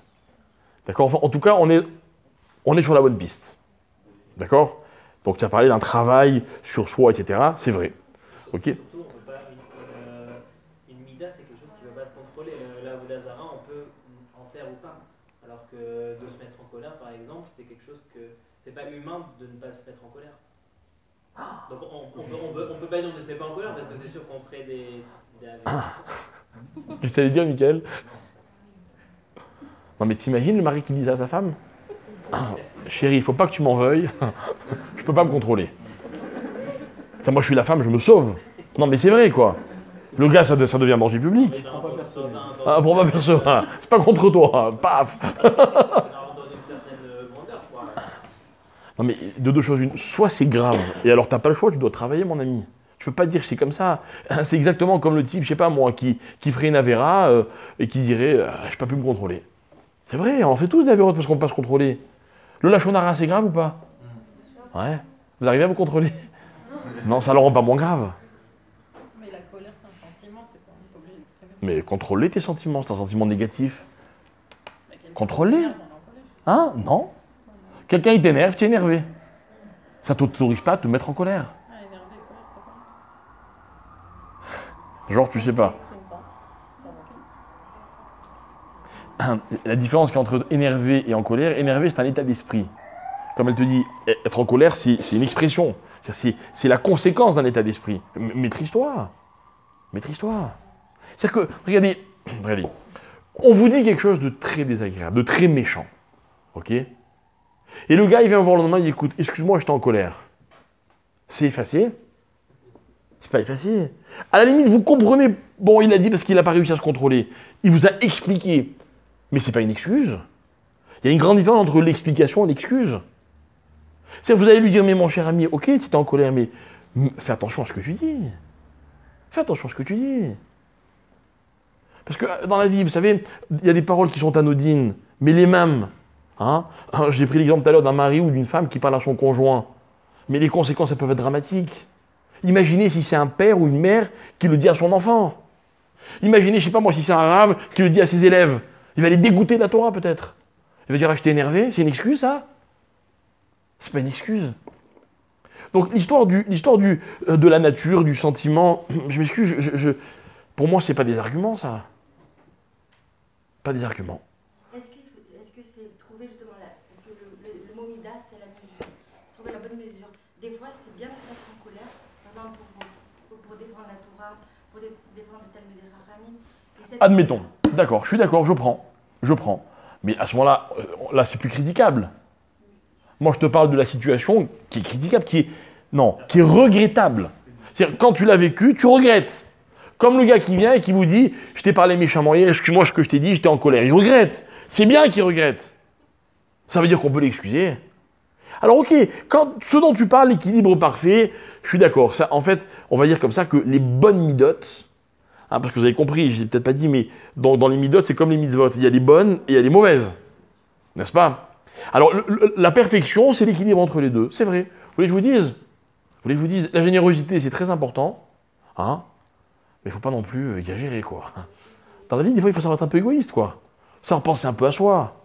D'accord? Enfin, en tout cas, on est sur la bonne piste. D'accord? Donc, tu as parlé d'un travail sur soi, etc. C'est vrai. Ok? Surtout, on peut pas, une mida, c'est quelque chose qui ne va pas se contrôler. La Vodazara, on peut en faire ou pas. Alors que de se mettre en colère, par exemple, c'est quelque chose que c'est pas humain de ne pas se mettre en colère. Donc on peut pas dire on ne se met pas en colère parce que c'est sûr qu'on ferait des Qu'est-ce que ça veut dire, Michael? Non, mais t'imagines le mari qui dit ça à sa femme? Chérie, il faut pas que tu m'en veuilles. Je peux pas me contrôler. Ça, moi, je suis la femme, je me sauve. Non, mais c'est vrai, quoi. Le gars, ça devient danger public. Pour ma personne. Voilà. C'est pas contre toi. Paf. dans une certaine grandeur, quoi. Non, mais de deux choses une. Soit c'est grave, et alors t'as pas le choix, tu dois travailler, mon ami. Tu peux pas dire que c'est comme ça. C'est exactement comme le type, je sais pas moi, qui ferait une avéra et qui dirait j'ai pas pu me contrôler. C'est vrai, on fait tous des avérotes parce qu'on peut pas se contrôler. Le lachonara, c'est grave ou pas? Ouais. Vous arrivez à vous contrôler? Non, ça le rend pas moins grave. Mais la colère, c'est un sentiment, c'est pas, on n'est pas obligé d'exprimer. Mais contrôler tes sentiments, c'est un sentiment négatif. Mais quelqu'un Contrôler. s'énerve, on est en colère. Hein? Non. Quelqu'un il t'énerve, tu es énervé. Ça t'autorise pas à te mettre en colère. Ah, énervé, colère, c'est pas Genre, tu sais pas. pareil. Exprime pas. Ça va. La différence qu'il y a entre énervé et en colère, énervé, c'est un état d'esprit. Comme elle te dit, être en colère, c'est une expression. C'est la conséquence d'un état d'esprit. Maîtrise-toi. Maîtrise-toi. C'est-à-dire que, regardez, on vous dit quelque chose de très désagréable, de très méchant. Ok? Et le gars, il vient voir le lendemain, il dit, écoute, excuse-moi, j'étais en colère. C'est effacé? C'est pas effacé. À la limite, vous comprenez, bon, il a dit parce qu'il n'a pas réussi à se contrôler. Il vous a expliqué. Mais c'est pas une excuse. Il y a une grande différence entre l'explication et l'excuse. C'est-à-dire, vous allez lui dire, mais mon cher ami, ok, tu étais en colère, mais fais attention à ce que tu dis. Fais attention à ce que tu dis. Parce que dans la vie, vous savez, il y a des paroles qui sont anodines, mais les mêmes. Hein? J'ai pris l'exemple tout à l'heure d'un mari ou d'une femme qui parle à son conjoint. Mais les conséquences, elles peuvent être dramatiques. Imaginez si c'est un père ou une mère qui le dit à son enfant. Imaginez, je sais pas moi, si c'est un rave qui le dit à ses élèves. Il va les dégoûter de la Torah, peut-être. Il va dire, ah, je t'ai énervé, c'est une excuse, ça? C'est pas une excuse. Donc, l'histoire de la nature, du sentiment, je m'excuse, pour moi, c'est pas des arguments, ça. Pas des arguments. Est-ce que c'est trouver justement la... Parce que le mot mida, c'est la mesure. Trouver la bonne mesure. Des fois, c'est bien de se mettre en colère, par exemple pour défendre la Torah, pour défendre le terme des Rachamim. Admettons. D'accord, je suis d'accord, je prends. Je prends. Mais à ce moment-là, là, c'est plus critiquable. Moi, je te parle de la situation qui est critiquable, qui est regrettable. C'est-à-dire, quand tu l'as vécu, tu regrettes. Comme le gars qui vient et qui vous dit « Je t'ai parlé méchamment hier, excuse-moi ce que je t'ai dit, j'étais en colère ». Il regrette. C'est bien qu'il regrette. Ça veut dire qu'on peut l'excuser. Alors ok, ce dont tu parles, l'équilibre parfait, je suis d'accord. En fait, on va dire comme ça que les bonnes midotes, parce que vous avez compris, je ne l'ai peut-être pas dit, mais dans les midotes, c'est comme les mitzvot. Il y a les bonnes et il y a les mauvaises. N'est-ce pas? Alors, la perfection, c'est l'équilibre entre les deux. C'est vrai. Vous voulez que je vous dise, la générosité, c'est très important. Hein, mais il ne faut pas non plus exagérer, quoi. Dans la vie, des fois, il faut savoir être un peu égoïste, quoi. Ça repenser un peu à soi.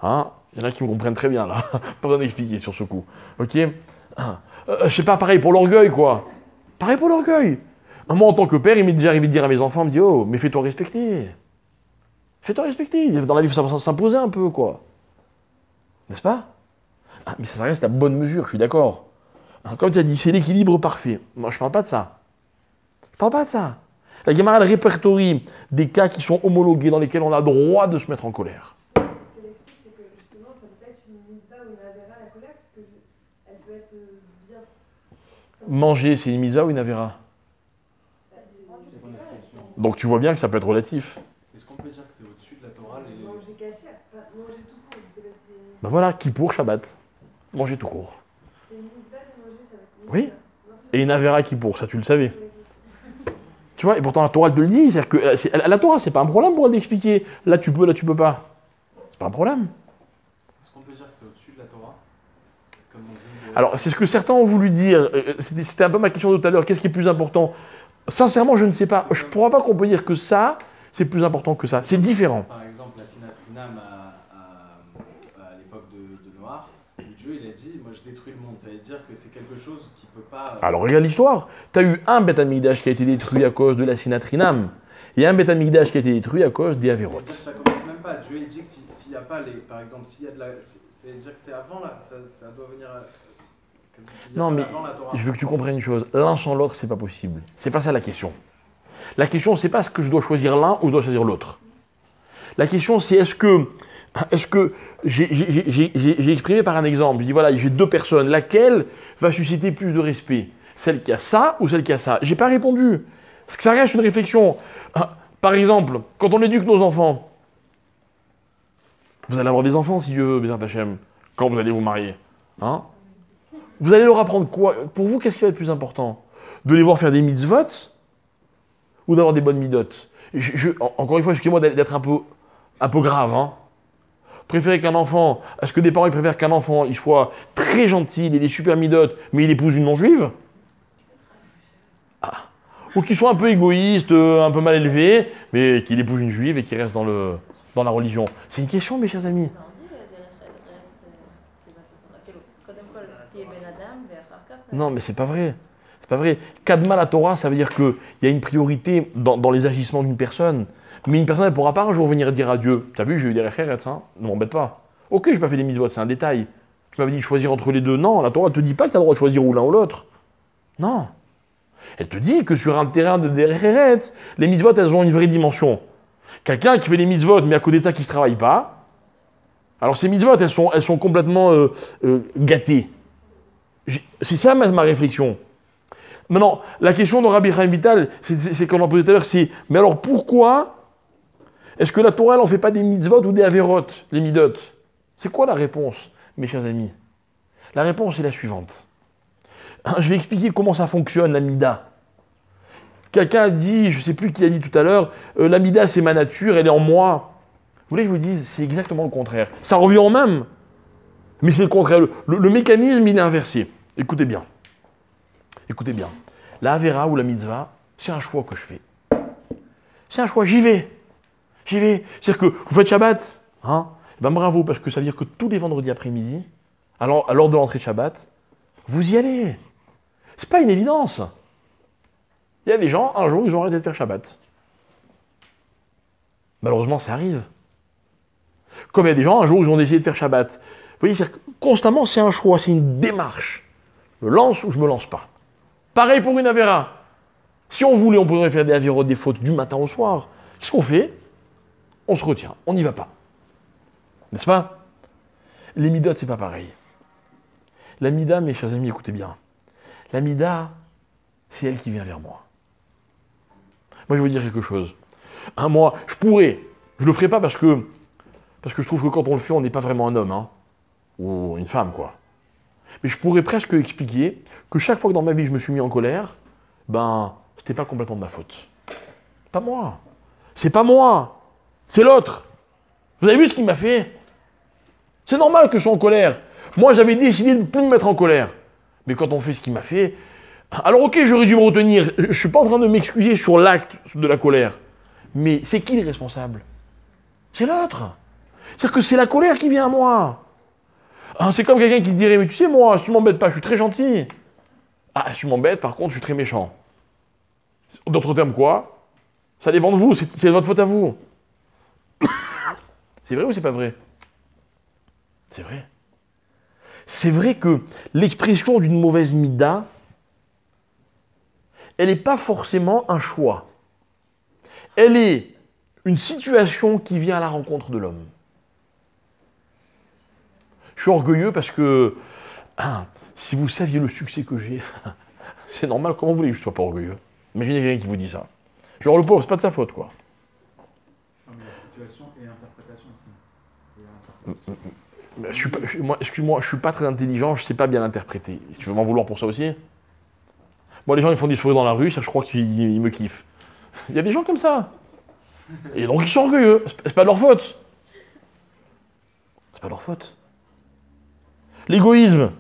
Hein, il y en a qui me comprennent très bien, là. Pas besoin d'expliquer sur ce coup. Ok, je sais pas, pareil pour l'orgueil, quoi. Pareil pour l'orgueil. Moi, en tant que père, il m'est déjà arrivé de dire à mes enfants, il me dit, oh, mais fais-toi respecter. Fais-toi respecter. Dans la vie, il faut s'imposer un peu, quoi. N'est-ce pas? Mais ça reste la bonne mesure, je suis d'accord. Comme tu as dit, c'est l'équilibre parfait. Moi, je ne parle pas de ça. Je ne parle pas de ça. La Gemara, elle répertorie des cas qui sont homologués, dans lesquels on a droit de se mettre en colère. Ce qu'elle explique, c'est que justement, ça peut être une mitzvah ou une avéra, la colère, parce qu'elle peut être bien. Manger, c'est une mitzvah ou une avéra? Donc tu vois bien que ça peut être relatif. Est-ce qu'on peut dire que c'est au-dessus de la Torah les... Manger cachère, manger tout court. Ben voilà, Kippour, Shabbat. Manger tout court. C'est une mitzvah de manger Shabbat. Oui. Et une avéra Kippour, ça tu le savais. Tu vois, et pourtant la Torah elle te le dit. C'est-à-dire que la Torah, c'est pas un problème pour elle d'expliquer. Là tu peux, là tu peux pas. C'est pas un problème. Est-ce qu'on peut dire que c'est au-dessus de la Torah? Comme on dit Alors c'est ce que certains ont voulu dire. C'était un peu ma question de tout à l'heure. Qu'est-ce qui est plus important? Sincèrement, je ne sais pas. Je ne crois pas qu'on peut dire que ça, c'est plus important que ça. C'est différent. Par exemple, la Sinatrinam à l'époque de Noir, Dieu il a dit, moi je détruis le monde. Ça veut dire que c'est quelque chose qui ne peut pas... Alors regarde l'histoire. Tu as eu un Beth Amikdash qui a été détruit à cause de la Sinatrinam. Et un Beth Amikdash qui a été détruit à cause des Averot. Ça ne commence même pas. Dieu il dit que s'il n'y a pas les... Par exemple, s'il y a de la... C'est-à-dire que c'est avant là, ça doit venir... Non, mais je veux que tu comprennes une chose. L'un sans l'autre, c'est pas possible. C'est pas ça la question. La question, c'est pas est-ce que je dois choisir l'un ou je dois choisir l'autre. La question, c'est est-ce que j'ai exprimé par un exemple, je dis voilà, j'ai deux personnes, laquelle va susciter plus de respect? Celle qui a ça ou celle qui a ça? J'ai pas répondu. Parce que ça reste une réflexion. Par exemple, quand on éduque nos enfants, vous allez avoir des enfants si Dieu veut, Bézat Hachem, quand vous allez vous marier. Hein? Vous allez leur apprendre quoi? Pour vous, qu'est-ce qui va être plus important? De les voir faire des mitzvot ou d'avoir des bonnes midotes? Encore une fois, excusez-moi d'être un peu grave. Hein? Préférez qu'un enfant... Est-ce que des parents ils préfèrent qu'un enfant il soit très gentil, il ait des super midotes, mais il épouse une non-juive? Ou qu'il soit un peu égoïste, un peu mal élevé, mais qu'il épouse une juive et qu'il reste dans la religion? C'est une question, mes chers amis. Non, mais c'est pas vrai. C'est pas vrai. Kadma la Torah, ça veut dire qu'il y a une priorité dans les agissements d'une personne. Mais une personne, elle ne pourra pas un jour venir dire à Dieu, t'as vu, j'ai eu des références, hein, ne m'embête pas. Ok, je n'ai pas fait des mitzvot, c'est un détail. Tu m'avais dit de choisir entre les deux. Non, la Torah ne te dit pas que tu as le droit de choisir ou l'un ou l'autre. Non. Elle te dit que sur un terrain de derrière, les mitzvot, elles ont une vraie dimension. Quelqu'un qui fait des mitzvot, mais à côté de ça, qui ne se travaille pas, alors ces mitzvot, elles sont complètement gâtées. C'est ça ma réflexion. Maintenant, la question de Rabbi Chaim Vital, c'est qu'on en posait tout à l'heure, c'est mais alors pourquoi est-ce que la Torah, elle n'en fait pas des mitzvot ou des averot, les midot? C'est quoi la réponse, mes chers amis? La réponse est la suivante. Je vais expliquer comment ça fonctionne, la mida. Quelqu'un a dit, je ne sais plus qui a dit tout à l'heure, la mida c'est ma nature, elle est en moi. Vous voulez que je vous dise, c'est exactement le contraire. Ça revient en même, mais c'est le contraire. Le mécanisme, il est inversé. Écoutez bien. Écoutez bien. La Avera ou la mitzvah, c'est un choix que je fais. C'est un choix, j'y vais. J'y vais. C'est-à-dire que vous faites Shabbat, hein? Ben bravo, parce que ça veut dire que tous les vendredis après-midi, à l'heure de l'entrée de Shabbat, vous y allez. C'est pas une évidence. Il y a des gens, un jour, ils ont arrêté de faire Shabbat. Malheureusement, ça arrive. Comme il y a des gens, un jour, ils ont essayé de faire Shabbat. Vous voyez, constamment, c'est un choix, c'est une démarche. Je me lance ou je me lance pas. Pareil pour une Avera. Si on voulait, on pourrait faire des avérotes, des fautes du matin au soir. Qu'est-ce qu'on fait? On se retient, on n'y va pas. N'est-ce pas? Les midotes, c'est pas pareil. La mida, mes chers amis, écoutez bien. La mida, c'est elle qui vient vers moi. Moi, je vais vous dire quelque chose. Moi, je pourrais, je le ferai pas parce que je trouve que quand on le fait, on n'est pas vraiment un homme, hein, ou une femme, quoi. Mais je pourrais presque expliquer que chaque fois que dans ma vie je me suis mis en colère, ben, c'était pas complètement de ma faute. Pas moi. C'est pas moi. C'est l'autre. Vous avez vu ce qu'il m'a fait? C'est normal que je sois en colère. Moi, j'avais décidé de ne plus me mettre en colère. Mais quand on fait ce qu'il m'a fait... Alors ok, j'aurais dû me retenir. Je ne suis pas en train de m'excuser sur l'acte de la colère. Mais c'est qui les responsables? C'est l'autre. C'est-à-dire que c'est la colère qui vient à moi. C'est comme quelqu'un qui dirait, mais tu sais, moi, si tu m'embêtes pas, je suis très gentil. Ah, si tu m'embêtes, par contre, je suis très méchant. D'autres termes, quoi? Ça dépend de vous, c'est de votre faute à vous. C'est vrai ou c'est pas vrai? C'est vrai. C'est vrai que l'expression d'une mauvaise mida, elle n'est pas forcément un choix. Elle est une situation qui vient à la rencontre de l'homme. Je suis orgueilleux parce que, si vous saviez le succès que j'ai, c'est normal, comment vous voulez que je ne sois pas orgueilleux? Imaginez quelqu'un qui vous dit ça. Genre le pauvre, c'est pas de sa faute, quoi. Non, mais la situation et l'interprétation aussi. Excuse-moi, je suis pas très intelligent, je sais pas bien l'interpréter. Tu veux m'en vouloir pour ça aussi? Moi, les gens, ils font des sourires dans la rue, ça, je crois qu'ils me kiffent. Il y a des gens comme ça. Et donc, ils sont orgueilleux. C'est pas de leur faute. C'est pas de leur faute. L'égoïsme.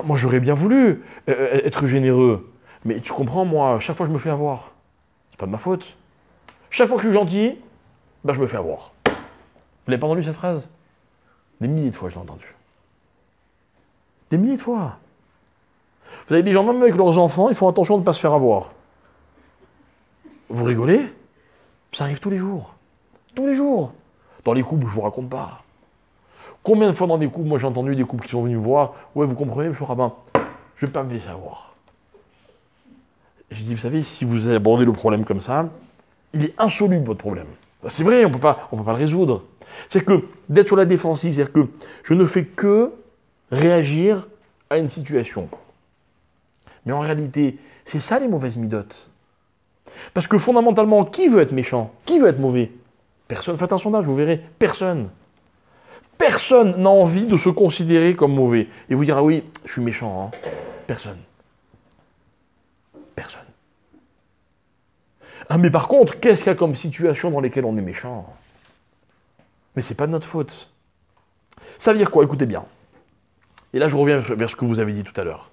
Moi, j'aurais bien voulu être généreux. Mais tu comprends, moi, chaque fois, je me fais avoir. C'est pas de ma faute. Chaque fois que je suis gentil, ben, je me fais avoir. Vous l'avez pas entendu, cette phrase? Des milliers de fois, je l'ai entendu. Des milliers de fois. Vous avez des gens, même avec leurs enfants, ils font attention de ne pas se faire avoir. Vous rigolez? Ça arrive tous les jours. Tous les jours. Dans les couples, je ne vous raconte pas. Combien de fois dans des couples, moi j'ai entendu des couples qui sont venus me voir, ouais, vous comprenez, monsieur Rabin, je ne vais pas me laisser avoir. Je dis, vous savez, si vous abordez le problème comme ça, il est insoluble votre problème. C'est vrai, on ne peut pas le résoudre. C'est que d'être sur la défensive, c'est-à-dire que je ne fais que réagir à une situation. Mais en réalité, c'est ça les mauvaises midotes. Parce que fondamentalement, qui veut être méchant? Qui veut être mauvais? Personne. Faites un sondage, vous verrez. Personne. Personne n'a envie de se considérer comme mauvais. Et vous dire, ah oui, je suis méchant. Hein. Personne. Personne. Mais par contre, qu'est-ce qu'il y a comme situation dans lesquelles on est méchant? Mais c'est pas de notre faute. Ça veut dire quoi? Écoutez bien. Et là, je reviens vers ce que vous avez dit tout à l'heure.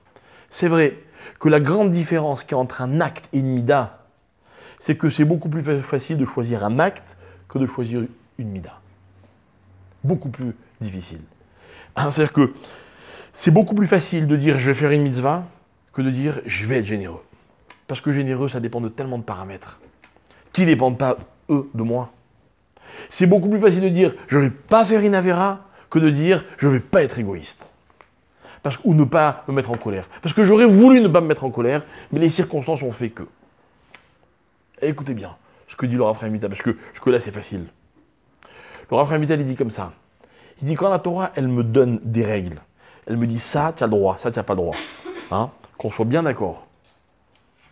C'est vrai que la grande différence qu'il y a entre un acte et une mida, c'est que c'est beaucoup plus facile de choisir un acte que de choisir une mida. Beaucoup plus difficile. C'est-à-dire que c'est beaucoup plus facile de dire je vais faire une mitzvah que de dire je vais être généreux. Parce que généreux, ça dépend de tellement de paramètres qui ne dépendent pas, eux, de moi. C'est beaucoup plus facile de dire je ne vais pas faire une avéra que de dire je ne vais pas être égoïste. Ou ne pas me mettre en colère. Parce que j'aurais voulu ne pas me mettre en colère, mais les circonstances ont fait que. Et écoutez bien ce que dit le Rav Chaim Vital, parce que là c'est facile. Le Rav Chaim Vital, il dit comme ça. Il dit quand la Torah, elle me donne des règles, elle me dit ça, tu as le droit, ça, tu n'as pas le droit. Hein, qu'on soit bien d'accord.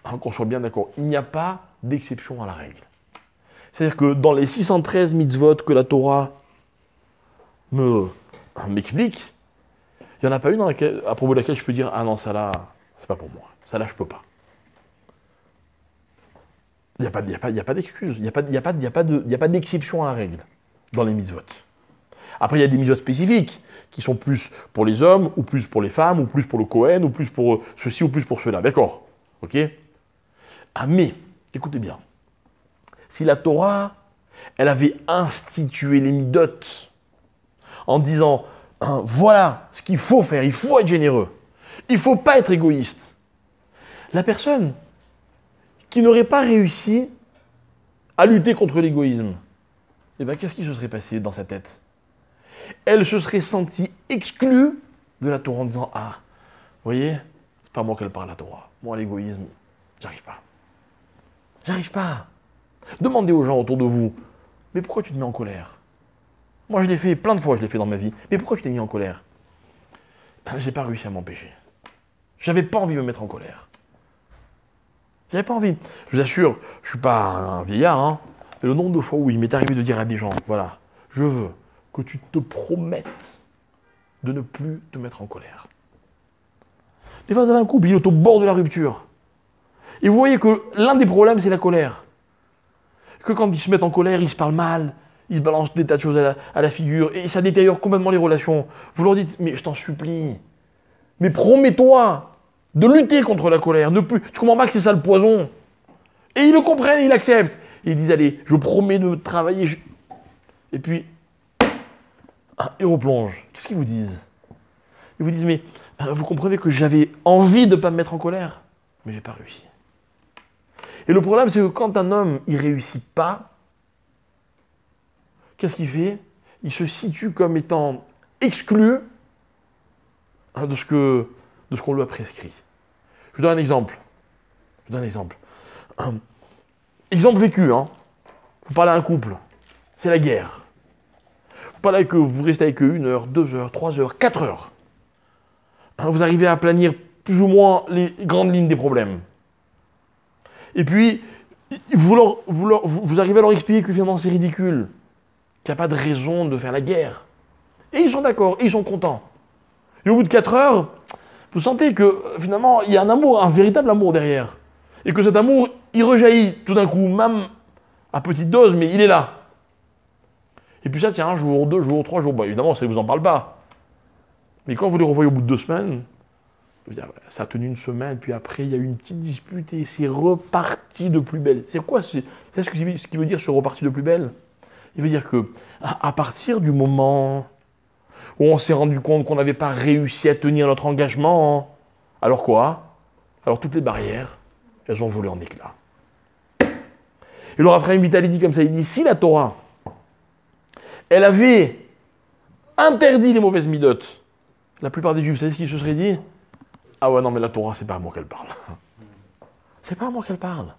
Qu'on soit bien d'accord. Il n'y a pas d'exception à la règle. C'est-à-dire que dans les 613 mitzvot que la Torah m'explique, il n'y en a pas une à propos de laquelle je peux dire « Ah non, ça là, c'est pas pour moi. Ça là, je peux pas. » Il n'y a pas d'excuse. Il n'y a pas d'exception à la règle dans les mitzvot. Après, il y a des mitzvot spécifiques qui sont plus pour les hommes, ou plus pour les femmes, ou plus pour le Kohen, ou plus pour ceci, ou plus pour cela. D'accord? Ok? Mais, écoutez bien. Si la Torah, elle avait institué les midot en disant voilà ce qu'il faut faire, il faut être généreux, il ne faut pas être égoïste. La personne qui n'aurait pas réussi à lutter contre l'égoïsme, eh bien, qu'est-ce qui se serait passé dans sa tête? Elle se serait sentie exclue de la Torah en disant ah, vous voyez, c'est pas moi qu'elle parle la Torah. Moi, l'égoïsme, j'arrive pas. J'arrive pas. Demandez aux gens autour de vous, mais pourquoi tu te mets en colère? Moi, je l'ai fait plein de fois, je l'ai fait dans ma vie. Mais pourquoi tu t'es mis en colère? J'ai pas réussi à m'empêcher. J'avais pas envie de me mettre en colère. J'avais pas envie. Je vous assure, je suis pas un vieillard, hein, mais le nombre de fois où il m'est arrivé de dire à des gens, voilà, je veux que tu te promettes de ne plus te mettre en colère. Des fois, vous avez un couple, il est au bord de la rupture. Et vous voyez que l'un des problèmes, c'est la colère. Que quand ils se mettent en colère, ils se parlent mal, ils se balancent des tas de choses à la figure, et ça détériore complètement les relations. Vous leur dites, mais je t'en supplie, mais promets-toi de lutter contre la colère. Ne plus, tu comprends pas que c'est ça le poison? Et ils le comprennent, ils l'acceptent. Et ils disent, allez, je promets de travailler. Et puis, ils replongent. Qu'est-ce qu'ils vous disent? Ils vous disent, mais vous comprenez que j'avais envie de ne pas me mettre en colère, mais j'ai pas réussi. Et le problème, c'est que quand un homme, il réussit pas, qu'est-ce qu'il fait? Il se situe comme étant exclu de ce qu'on lui a prescrit. Je vous donne un exemple. Exemple vécu, hein. Vous parlez à un couple, c'est la guerre. Vous restez avec eux 1 heure, 2 heures, 3 heures, 4 heures. Vous arrivez à planir plus ou moins les grandes lignes des problèmes. Et puis, vous arrivez à leur expliquer que finalement c'est ridicule, qu'il n'y a pas de raison de faire la guerre. Et ils sont d'accord, et ils sont contents. Et au bout de 4 heures, vous sentez que finalement il y a un amour, un véritable amour derrière. Et que cet amour, il rejaillit tout d'un coup, même à petite dose, mais il est là. Et puis ça tient 1 jour, 2 jours, 3 jours. Bon, évidemment, ça ne vous en parle pas. Mais quand vous les revoyez au bout de 2 semaines, vous dites, ça a tenu 1 semaine, puis après, il y a eu une petite dispute et c'est reparti de plus belle. C'est quoi? C'est ce qui veut dire ce reparti de plus belle? Il veut dire que à partir du moment où on s'est rendu compte qu'on n'avait pas réussi à tenir notre engagement, alors quoi? Alors toutes les barrières, elles ont volé en éclats. Et le Raphaël Vitali dit comme ça, il dit, si la Torah, elle avait interdit les mauvaises midotes, la plupart des Juifs, vous savez ce qu'ils se seraient dit? Ah ouais, non, mais la Torah, c'est pas à moi qu'elle parle. C'est pas à moi qu'elle parle.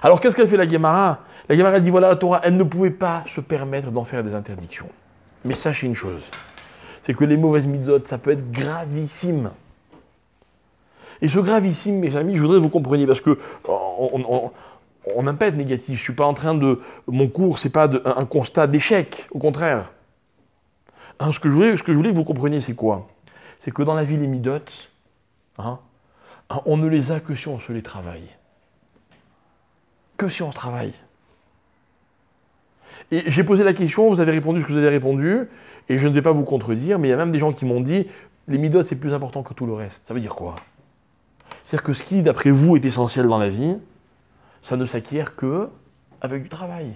Alors, qu'est-ce qu'elle fait, la Guémara? La Guémara, elle dit, voilà, la Torah, elle ne pouvait pas se permettre d'en faire des interdictions. Mais sachez une chose, c'est que les mauvaises midotes, ça peut être gravissime. Et ce gravissime, mes amis, je voudrais que vous compreniez, parce que on n'aime pas être négatif. Je ne suis pas en train de... Mon cours, ce n'est pas un constat d'échec, au contraire. Hein, ce que je voulais que vous compreniez, c'est quoi? C'est que dans la vie, les midotes, on ne les a que si on se les travaille. Que si on se travaille. Et j'ai posé la question, vous avez répondu ce que vous avez répondu, et je ne vais pas vous contredire, mais il y a même des gens qui m'ont dit, les midotes, c'est plus important que tout le reste. Ça veut dire quoi? C'est-à-dire que ce qui, d'après vous, est essentiel dans la vie, ça ne s'acquiert que avec du travail.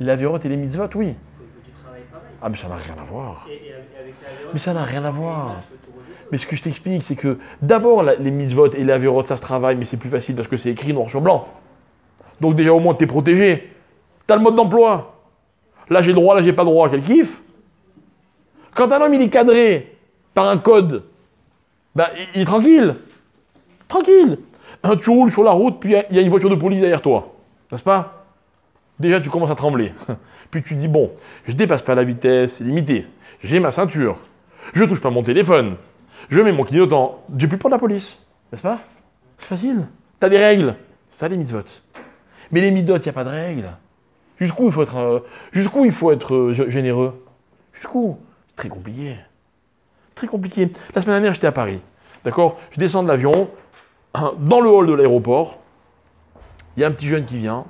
La vérote et les mitzvot, oui. Il faut que tu travailles pareil. Ah, mais ça n'a rien à voir. Et avec la vérote, Mais ça n'a rien à voir. tu peux tout rejeter. Mais ce que je t'explique, c'est que d'abord, les mitzvot et la vérote, ça se travaille, mais c'est plus facile parce que c'est écrit noir sur blanc. Donc déjà, au moins, tu es protégé. Tu as le mode d'emploi. Là, j'ai le droit, là, j'ai pas le droit. Quel kiff. Quand un homme, il est cadré par un code, ben, il est tranquille. Tranquille. Tu roules sur la route, puis il y a une voiture de police derrière toi. N'est-ce pas? Déjà, tu commences à trembler. Puis tu dis, bon, je dépasse pas la vitesse limitée. J'ai ma ceinture. Je touche pas mon téléphone. Je mets mon clignotant. J'ai plus peur de la police. N'est-ce pas? C'est facile. Tu as des règles. C'est ça, les mitzvot. Mais les midotes, il n'y a pas de règles. Jusqu'où il faut être généreux? Jusqu'où? C'est très compliqué. Très compliqué. La semaine dernière, j'étais à Paris. D'accord? Je descends de l'avion. Dans le hall de l'aéroport, il y a un petit jeune qui vient,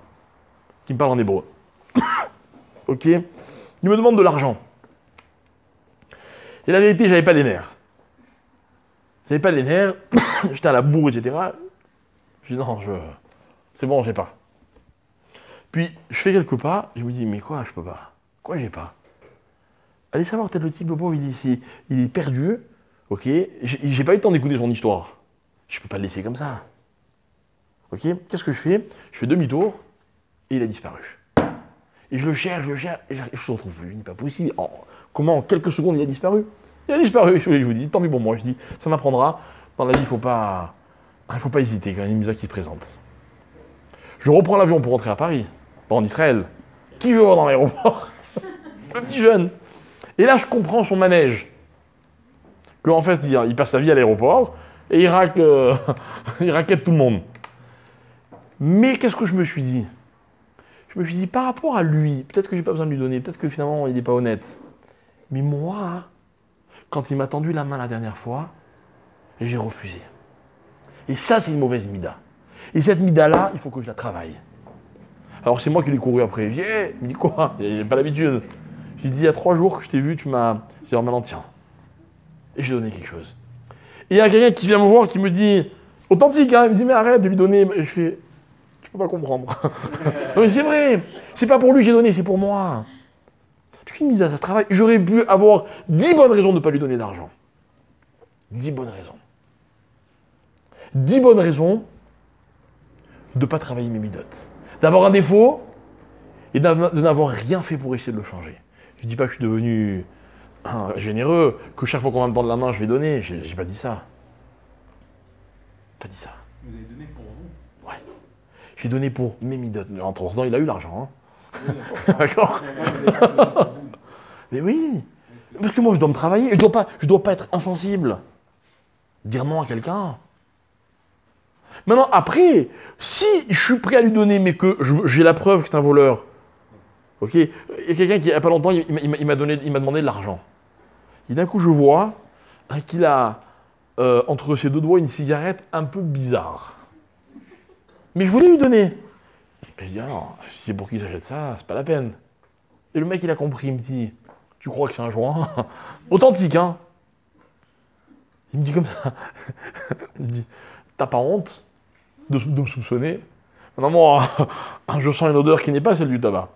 qui me parle en hébreu. Ok? Il me demande de l'argent. Et la vérité, j'avais pas les nerfs. J'avais pas les nerfs, j'étais à la bourre, etc. Je dis non, c'est bon, j'ai pas. Puis, je fais quelques pas, je me dis, mais quoi, je peux pas? Quoi, j'ai pas? Allez savoir, peut-être le type, le pauvre, il est perdu, ok? J'ai pas eu le temps d'écouter son histoire. Je ne peux pas le laisser comme ça. Ok? Qu'est-ce que je fais? Je fais demi-tour et il a disparu. Et je le cherche, et je ne le retrouve plus. Il n'est pas possible. Comment en quelques secondes il a disparu? Il a disparu. Je vous dis, tant pis pour moi. Je dis, ça m'apprendra Dans la vie, il faut pas hésiter quand il y a une mitzvah qui se présente. Je reprends l'avion pour rentrer à Paris, pas en Israël. Qui je vois dans l'aéroport? Le petit jeune. Et là, je comprends son manège. Qu'en fait, il passe sa vie à l'aéroport et il raquette tout le monde. Mais qu'est-ce que je me suis dit? Je me suis dit, par rapport à lui, peut-être que j'ai pas besoin de lui donner, peut-être que finalement, il n'est pas honnête. Mais moi, quand il m'a tendu la main la dernière fois, j'ai refusé. Et ça, c'est une mauvaise mida. Et cette mida-là, il faut que je la travaille. Alors, c'est moi qui l'ai couru après. J'ai dit, hey, il me dit quoi? J'ai pas l'habitude. J'ai dit, il y a 3 jours que je t'ai vu, tu m'as... J'ai dit, maintenant, tiens. Et j'ai donné quelque chose. Et il y a quelqu'un qui vient me voir, qui me dit, authentique, hein, il me dit, mais arrête de lui donner. Et je fais, tu peux pas comprendre. Non, mais c'est vrai, c'est pas pour lui que j'ai donné, c'est pour moi. Tu fais une mise à ça se travaille. J'aurais pu avoir 10 bonnes raisons de ne pas lui donner d'argent. 10 bonnes raisons. 10 bonnes raisons de ne pas travailler mes midotes. D'avoir un défaut et de n'avoir rien fait pour essayer de le changer. Je ne dis pas que je suis devenu généreux, que chaque fois qu'on va me tendre la main, je vais donner. Je n'ai pas dit ça. Pas dit ça. Vous avez donné pour vous? Ouais. J'ai donné pour mes midotes. Entre-temps, il a eu l'argent. Hein. Oui, d'accord. Mais oui. Parce que moi, je dois me travailler. Je dois pas être insensible. Dire non à quelqu'un. Maintenant, après, si je suis prêt à lui donner, mais que j'ai la preuve que c'est un voleur, ok, il y a quelqu'un qui, il n'y a pas longtemps, il m'a demandé de l'argent. Et d'un coup, je vois qu'il a entre ses 2 doigts une cigarette un peu bizarre. Mais je voulais lui donner. Et je dis, ah non, si c'est pour qu'il s'achète ça, c'est pas la peine. Et le mec, il a compris, il me dit, tu crois que c'est un joint? Authentique, hein? Il me dit comme ça. Il me dit, t'as pas honte de me soupçonner? Non, moi, je sens une odeur qui n'est pas celle du tabac.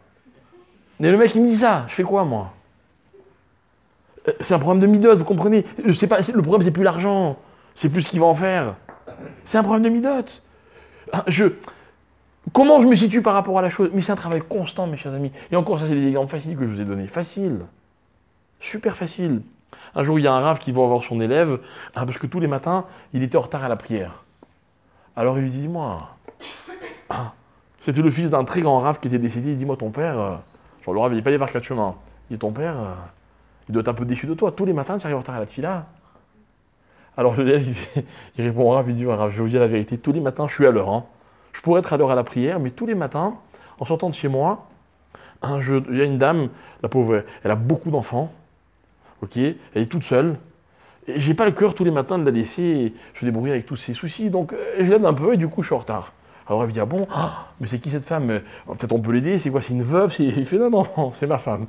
Et le mec, il me dit ça. Je fais quoi, moi? C'est un problème de midote, vous comprenez? Le problème, c'est plus l'argent. C'est plus ce qu'il va en faire. C'est un problème de midote. Comment je me situe par rapport à la chose? Mais c'est un travail constant, mes chers amis. Et encore, ça, c'est des exemples faciles que je vous ai donnés. Facile. Super facile. Un jour, il y a un rave qui va voir son élève, parce que tous les matins, il était en retard à la prière. Alors, il lui dit, moi, c'était le fils d'un très grand rave qui était décédé. Il dit, moi, ton père, genre le rave, il n'est pas allé par 4 chemins. Il dit, ton père, il doit être un peu déçu de toi. Tous les matins, tu arrives en retard à la tfila. Alors, l'élève, il répond au rave, il dit, ouais, rave, je vais vous dire la vérité, tous les matins, je suis à l'heure. Hein. Je pourrais être à l'heure à la prière, mais tous les matins, en sortant de chez moi, il y a une dame, la pauvre, elle a beaucoup d'enfants, ok, elle est toute seule, et j'ai pas le cœur tous les matins de la laisser se débrouiller avec tous ses soucis, donc je l'aide un peu et du coup je suis en retard. Alors elle me dit, ah bon, mais c'est qui cette femme? Peut-être on peut l'aider, c'est quoi? C'est une veuve? Il fait, non, non, c'est ma femme.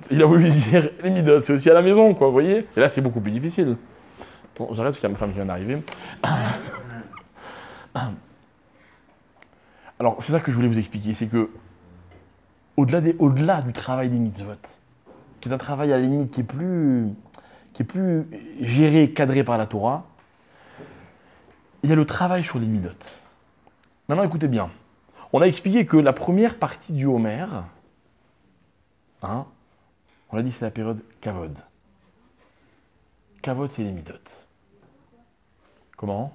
Il a voulu dire, les midotes, c'est aussi à la maison, quoi, vous voyez? Et là, c'est beaucoup plus difficile. Bon, j'arrête parce qu'il y a ma femme qui vient d'arriver. Alors, c'est ça que je voulais vous expliquer, c'est que au-delà du travail des mitzvot, qui est un travail à la limite qui est plus géré, cadré par la Torah, il y a le travail sur les midot. Maintenant, écoutez bien. On a expliqué que la première partie du Homer, on l'a dit, c'est la période Kavod. Kavod, c'est les midot. Comment?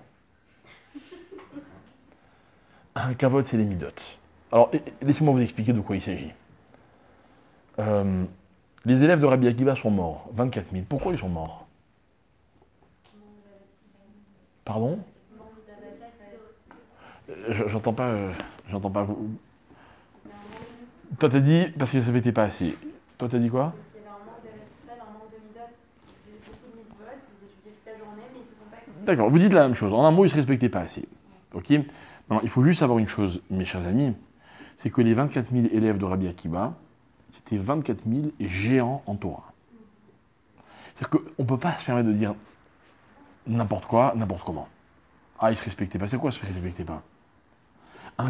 Kavod, c'est les midot. Alors, laissez-moi vous expliquer de quoi il s'agit. Les élèves de Rabbi Akiva sont morts, 24 000. Pourquoi ils sont morts? Pardon? J'entends pas. Toi, t'as dit parce que ça n'était pas assez. Toi, t'as dit quoi? Il y avait un manque de respect, un manque de midot. Il y avait beaucoup de mitzvot, ils étudiaient toute la journée, mais ils se sont pas écoutés. D'accord, vous dites la même chose. En un mot, ils ne se respectaient pas assez. Ok? Maintenant, il faut juste savoir une chose, mes chers amis, c'est que les 24 000 élèves de Rabbi Akiva, c'était 24 000 géants en Torah. C'est-à-dire qu'on ne peut pas se permettre de dire n'importe quoi, n'importe comment. Ah, ils ne se respectaient pas. C'est quoi, ils ne se respectaient pas?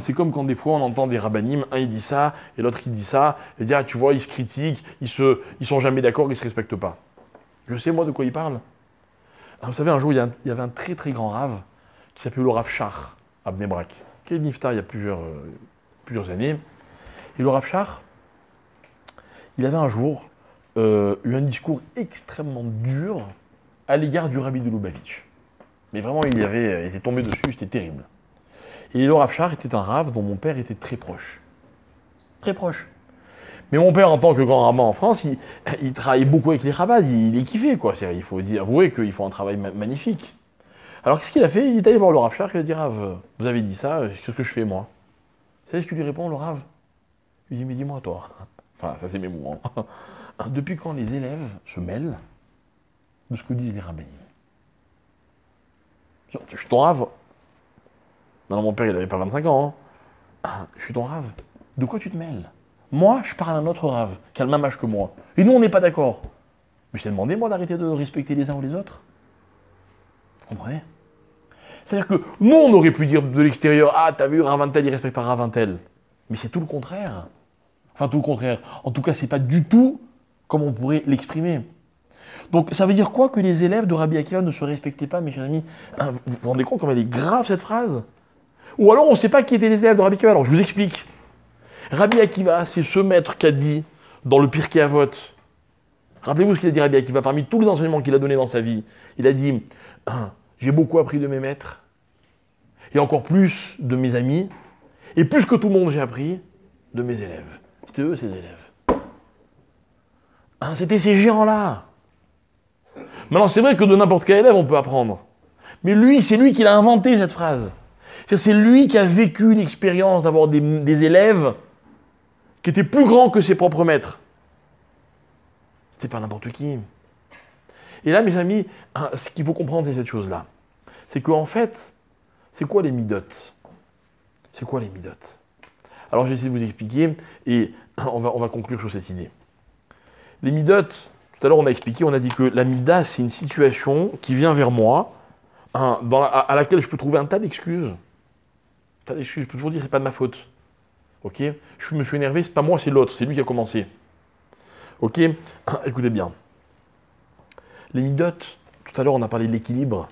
C'est comme quand des fois on entend des rabbinim, un il dit ça, et l'autre il dit ça, et dit, ah tu vois, ils se critiquent, ils sont jamais d'accord, ils ne se respectent pas. Je sais moi de quoi ils parlent. Vous savez, un jour, il y avait un très très grand rave qui s'appelait le Rav Shach, à Bnei Brak, qui est niftar il y a plusieurs années. Et le Rav Shach, il avait un jour eu un discours extrêmement dur à l'égard du rabbi de Lubavitch. Mais vraiment, il avait été tombé dessus, c'était terrible. Et le Rav Shach était un Rav dont mon père était très proche. Très proche. Mais mon père, en tant que grand rabbin en France, il travaillait beaucoup avec les rabbins, il est kiffé, quoi. Il faut avouer qu'ils font un travail magnifique. Alors, qu'est-ce qu'il a fait? Il est allé voir le Rav Shach et il a dit, Rav, vous avez dit ça, qu'est-ce que je fais, moi? Vous savez ce qu'il lui répond, le Rav? Il dit, mais dis-moi, toi. Enfin, ça, c'est mes mots. Hein. Depuis quand les élèves se mêlent de ce que disent les rabbins? Je suis ton Rav. Non, mon père, il n'avait pas 25 ans. Hein. Je suis ton Rav. De quoi tu te mêles? Moi, je parle à un autre Rav, qui a le même âge que moi. Et nous, on n'est pas d'accord. Mais je t'ai demandé, moi, d'arrêter de respecter les uns ou les autres. Vous comprenez? C'est-à-dire que nous, on aurait pu dire de l'extérieur, ah, t'as vu, Rav Antel, il respecte pas Rav Antel. Mais c'est tout le contraire. Enfin, tout le contraire. En tout cas, c'est pas du tout comme on pourrait l'exprimer. Donc, ça veut dire quoi que les élèves de Rabbi Akiva ne se respectaient pas, mes chers amis? Vous vous rendez compte comme elle est grave, cette phrase? Ou alors, on ne sait pas qui étaient les élèves de Rabbi Akiva. Alors, je vous explique. Rabbi Akiva, c'est ce maître qui a dit dans le Pirkei Avot. Rappelez-vous ce qu'il a dit Rabbi Akiva, parmi tous les enseignements qu'il a donnés dans sa vie. Il a dit, j'ai beaucoup appris de mes maîtres, et encore plus de mes amis, et plus que tout le monde, j'ai appris de mes élèves. C'était eux, ces élèves. C'était ces géants-là. Maintenant, c'est vrai que de n'importe quel élève, on peut apprendre. Mais lui, c'est lui qui a inventé cette phrase. C'est lui qui a vécu l'expérience d'avoir des élèves qui étaient plus grands que ses propres maîtres. C'était pas n'importe qui. Et là, mes amis, ce qu'il faut comprendre, c'est cette chose-là. C'est qu'en fait, c'est quoi les midotes? C'est quoi les midotes? Alors, je vais essayer de vous expliquer et on va conclure sur cette idée. Les midotes, tout à l'heure, on a expliqué, on a dit que la mida, c'est une situation qui vient vers moi, à laquelle je peux trouver un tas d'excuses. Je peux toujours dire, c'est pas de ma faute. Ok? Je me suis énervé, c'est pas moi, c'est l'autre, c'est lui qui a commencé. Ok? Écoutez bien. Les midotes, tout à l'heure, on a parlé de l'équilibre.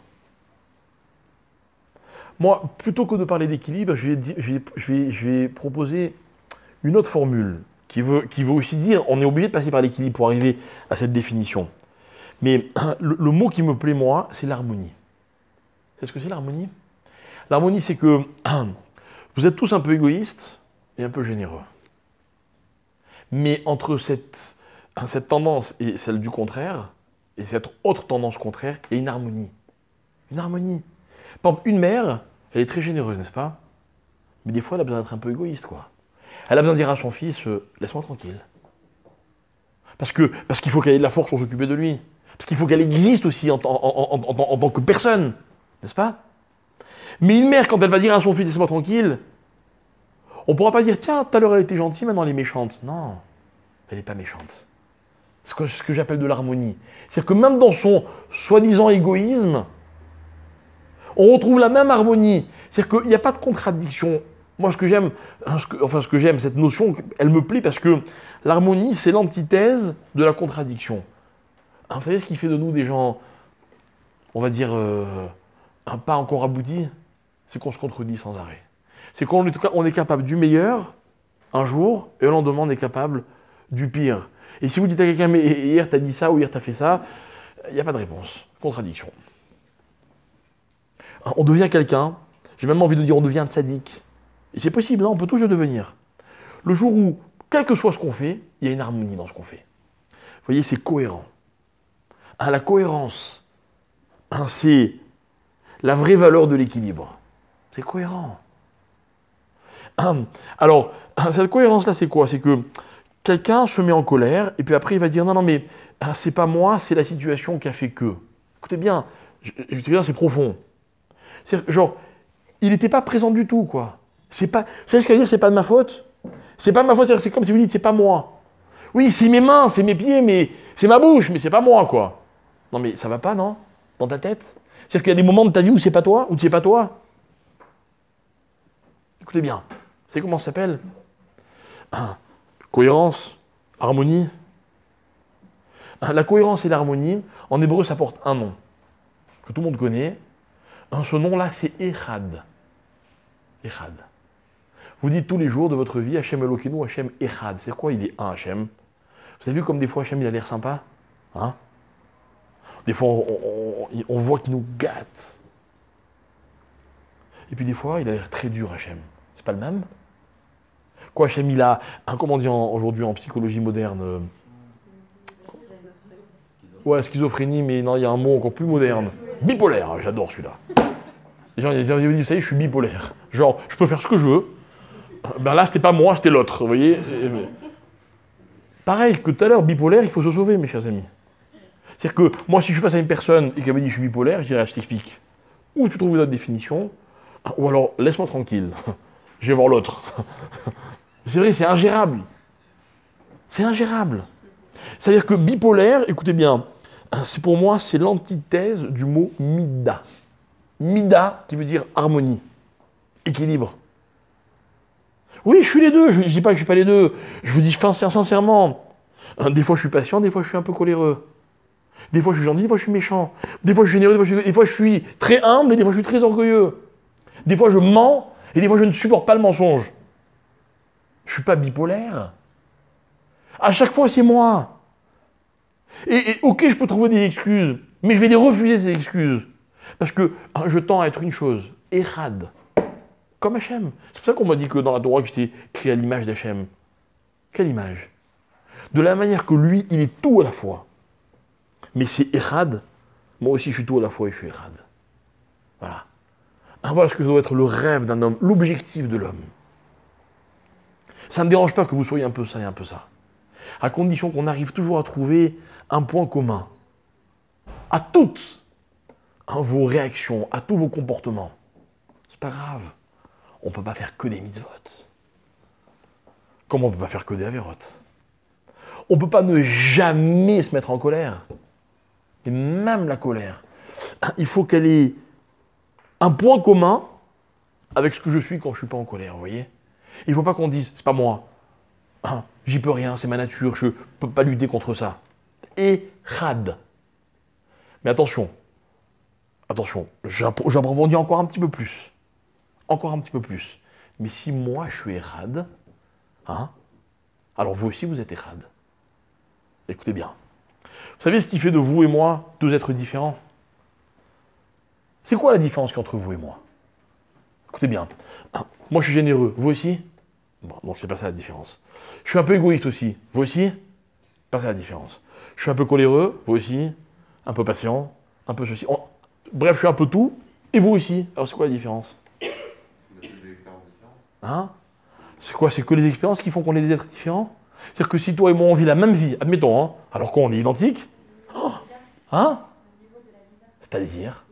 Moi, plutôt que de parler d'équilibre, je vais proposer une autre formule qui veut aussi dire, on est obligé de passer par l'équilibre pour arriver à cette définition. Mais le mot qui me plaît, moi, c'est l'harmonie. C'est ce que c'est l'harmonie? L'harmonie, c'est que vous êtes tous un peu égoïstes et un peu généreux. Mais entre cette tendance et celle du contraire, et cette autre tendance contraire, il y a une harmonie. Une harmonie. Par exemple, une mère, elle est très généreuse, n'est-ce pas? Mais des fois, elle a besoin d'être un peu égoïste, quoi. Elle a besoin de dire à son fils, laisse-moi tranquille. Parce qu'il faut qu'elle ait de la force pour s'occuper de lui. Parce qu'il faut qu'elle existe aussi en tant que personne, n'est-ce pas? Mais une mère, quand elle va dire à son fils, laisse-moi tranquille, on ne pourra pas dire, tiens, tout à l'heure elle était gentille, maintenant elle est méchante. Non, elle n'est pas méchante. C'est ce que j'appelle de l'harmonie. C'est-à-dire que même dans son soi-disant égoïsme, on retrouve la même harmonie. C'est-à-dire qu'il n'y a pas de contradiction. Moi, ce que j'aime, cette notion, elle me plaît parce que l'harmonie, c'est l'antithèse de la contradiction. Vous savez ce qui fait de nous des gens, on va dire, un pas encore aboutis? C'est qu'on se contredit sans arrêt. C'est qu'on est capable du meilleur un jour, et le lendemain, on est capable du pire. Et si vous dites à quelqu'un, mais hier t'as dit ça ou hier t'as fait ça, il n'y a pas de réponse. Contradiction. On devient quelqu'un, j'ai même envie de dire on devient tzaddik. Et c'est possible, hein, on peut tous le devenir. Le jour où, quel que soit ce qu'on fait, il y a une harmonie dans ce qu'on fait. Vous voyez, c'est cohérent. La cohérence, c'est la vraie valeur de l'équilibre. C'est cohérent. Alors, cette cohérence-là, c'est quoi? C'est que quelqu'un se met en colère, et puis après, il va dire, non, mais c'est pas moi, c'est la situation qui a fait que. Écoutez bien, c'est profond. C'est genre, il n'était pas présent du tout, quoi. C'est pas, vous savez ce qu'il veut dire, c'est pas de ma faute? C'est pas de ma faute, c'est comme si vous dites, c'est pas moi. Oui, c'est mes mains, c'est mes pieds, mais c'est ma bouche, mais c'est pas moi, quoi. Non, mais ça va pas, non? Dans ta tête? C'est-à-dire qu'il y a des moments de ta vie où c'est pas toi, ou c'est pas toi. Écoutez bien, vous savez comment ça s'appelle? Cohérence, harmonie. La cohérence et l'harmonie, en hébreu, ça porte un nom, que tout le monde connaît. Ce nom-là, c'est Echad. Echad. Vous dites tous les jours de votre vie, Hachem Elokeinu, Hachem Echad. C'est quoi? Il est un, Hachem. Vous Vous avez vu comme des fois Hachem il a l'air sympa, hein? Des fois on voit qu'il nous gâte. Et puis des fois il a l'air très dur Hachem. C'est pas le même? Quoi, Hachem il a un, comment on dit aujourd'hui en psychologie moderne, ouais, schizophrénie, mais non, il y a un mot encore plus moderne. Bipolaire, j'adore celui-là. Les gens ils disent, vous savez, je suis bipolaire. Genre, je peux faire ce que je veux. Ben là, c'était pas moi, c'était l'autre, vous voyez. Pareil que tout à l'heure, bipolaire, il faut se sauver, mes chers amis. C'est-à-dire que moi, si je suis face à une personne et qu'elle me dit je suis bipolaire, je dirais, je t'explique. Ou tu trouves une autre définition, ou alors laisse-moi tranquille. Je vais voir l'autre. C'est vrai, c'est ingérable. C'est ingérable. C'est-à-dire que bipolaire, écoutez bien, c'est pour moi, c'est l'antithèse du mot mida. Mida, qui veut dire harmonie, équilibre. Oui, je suis les deux, je ne dis pas que je ne suis pas les deux. Je vous dis sincèrement, des fois je suis patient, des fois je suis un peu coléreux. Des fois je suis gentil, des fois je suis méchant. Des fois je suis généreux, des fois je suis très humble et des fois je suis très orgueilleux. Des fois je mens et des fois je ne supporte pas le mensonge. Je ne suis pas bipolaire. À chaque fois c'est moi. Et ok, je peux trouver des excuses, mais je vais les refuser ces excuses. Parce que je tends à être une chose, Echad, comme Hachem. C'est pour ça qu'on m'a dit que dans la Torah, que j'étais créé à l'image d'Hachem. Quelle image? De la manière que lui, il est tout à la fois. Mais c'est Echad, moi aussi je suis tout à la fois et je suis Echad. Voilà. Voilà ce que doit être le rêve d'un homme, l'objectif de l'homme. Ça ne me dérange pas que vous soyez un peu ça et un peu ça. À condition qu'on arrive toujours à trouver un point commun. À toutes vos réactions, à tous vos comportements. C'est pas grave. On ne peut pas faire que des mitzvot. Comment on ne peut pas faire que des avérots? On ne peut pas ne jamais se mettre en colère. Et même la colère, il faut qu'elle ait un point commun avec ce que je suis quand je ne suis pas en colère, vous voyez? Il ne faut pas qu'on dise, c'est pas moi. J'y peux rien, c'est ma nature, je ne peux pas lutter contre ça. Et Chad. Mais attention, j'approfondis encore un petit peu plus. Encore un petit peu plus. Mais si moi je suis Echad, alors vous aussi vous êtes Echad. Écoutez bien. Vous savez ce qui fait de vous et moi deux êtres différents? C'est quoi la différence entre vous et moi? Écoutez bien. Moi je suis généreux, vous aussi? Bon, donc c'est pas ça la différence. Je suis un peu égoïste aussi, vous aussi? Pas ça la différence. Je suis un peu coléreux, vous aussi? Un peu patient, un peu ceci. Bref, je suis un peu tout, et vous aussi. Alors c'est quoi la différence? C'est quoi? C'est que les expériences qui font qu'on est des êtres différents? C'est-à-dire que si toi et moi on vit la même vie, admettons, alors qu'on est identiques, c'est-à-dire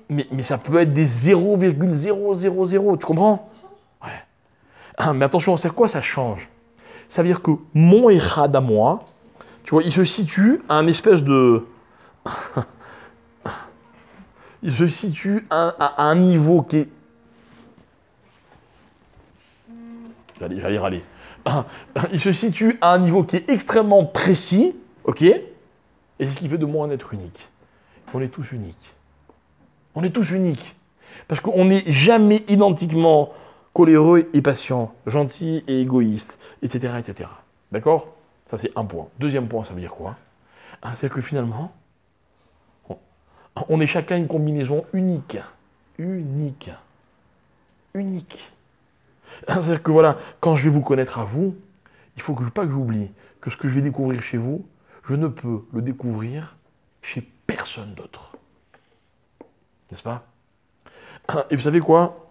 mais ça peut être des 0,000, tu comprends? Ouais. Mais attention, c'est quoi ça change? Ça veut dire que mon Echad à moi, tu vois, il se situe à un espèce de... il se situe à un niveau qui est... J'allais râler. Il se situe à un niveau qui est extrêmement précis, ok? Et c'est ce qui fait de moi un être unique. On est tous uniques. On est tous uniques. Parce qu'on n'est jamais identiquement coléreux et patient, gentil et égoïste, etc. etc. D'accord? Ça, c'est un point. Deuxième point, ça veut dire quoi? C'est que finalement, on est chacun une combinaison unique. Unique. Unique. C'est-à-dire que voilà, quand je vais vous connaître à vous, il ne faut pas que j'oublie que ce que je vais découvrir chez vous, je ne peux le découvrir chez personne d'autre. N'est-ce pas? Et vous savez quoi?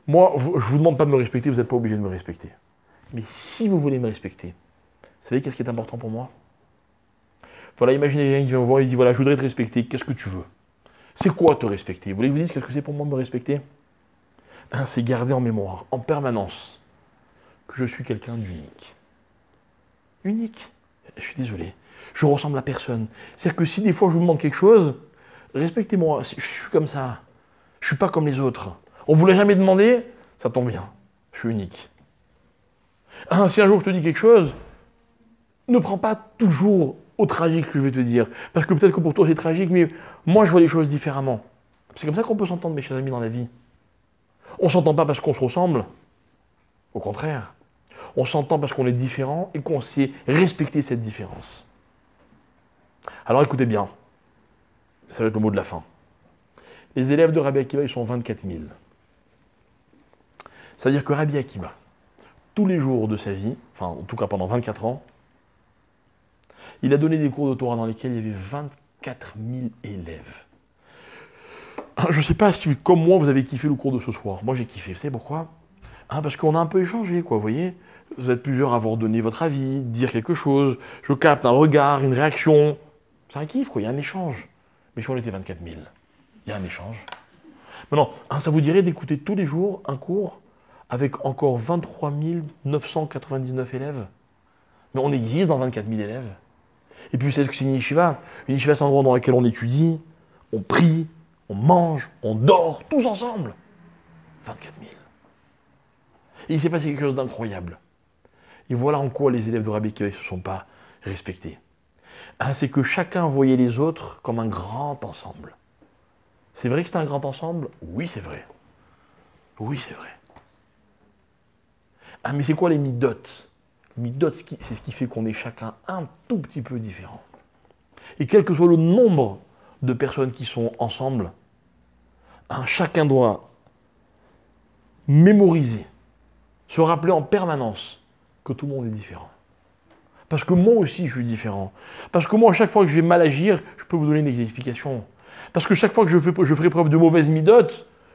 Moi, je ne vous demande pas de me respecter, vous n'êtes pas obligé de me respecter. Mais si vous voulez me respecter, vous savez qu'est-ce qui est important pour moi? Voilà, imaginez quelqu'un qui vient me voir et dit, voilà, je voudrais te respecter, qu'est-ce que tu veux? C'est quoi te respecter? Vous voulez que je vous dise qu'est-ce que c'est pour moi me respecter? C'est garder en mémoire, en permanence, que je suis quelqu'un d'unique. Unique. Je suis désolé. Je ressemble à personne. C'est-à-dire que si des fois je vous demande quelque chose, respectez-moi, je suis comme ça. Je ne suis pas comme les autres. On ne vous l'a jamais demandé, ça tombe bien. Je suis unique. Si un jour je te dis quelque chose, ne prends pas toujours au tragique que je vais te dire. Parce que peut-être que pour toi c'est tragique, mais moi je vois les choses différemment. C'est comme ça qu'on peut s'entendre, mes chers amis, dans la vie. On ne s'entend pas parce qu'on se ressemble. Au contraire. On s'entend parce qu'on est différent et qu'on sait respecter cette différence. Alors écoutez bien, ça va être le mot de la fin. Les élèves de Rabbi Akiva, ils sont 24 000. Ça veut dire que Rabbi Akiva, tous les jours de sa vie, enfin en tout cas pendant 24 ans, il a donné des cours de Torah dans lesquels il y avait 24 000 élèves. Je ne sais pas si, comme moi, vous avez kiffé le cours de ce soir. Moi, j'ai kiffé. Vous savez pourquoi? Parce qu'on a un peu échangé, quoi, vous voyez. Vous êtes plusieurs à avoir donné votre avis, dire quelque chose. Je capte un regard, une réaction. C'est un kiff, quoi. Il y a un échange. Mais si on était 24 000, il y a un échange. Maintenant, ça vous dirait d'écouter tous les jours un cours avec encore 23 999 élèves? Mais on existe dans 24 000 élèves. Et puis, vous savez ce que c'est une yeshiva? Une yeshiva, c'est un endroit dans lequel on étudie, on prie, on mange, on dort, tous ensemble. 24 000. Et il s'est passé quelque chose d'incroyable. Et voilà en quoi les élèves de Rabbi Akiva ne se sont pas respectés. C'est que chacun voyait les autres comme un grand ensemble. C'est vrai que c'est un grand ensemble? Oui, c'est vrai. Oui, c'est vrai. Mais c'est quoi les midot? Midot, c'est ce qui fait qu'on est chacun un tout petit peu différent. Et quel que soit le nombre de personnes qui sont ensemble, chacun doit mémoriser, se rappeler en permanence que tout le monde est différent. Parce que moi aussi, je suis différent. Parce que moi, à chaque fois que je vais mal agir, je peux vous donner des explications. Parce que chaque fois que je ferai preuve de mauvaise midot,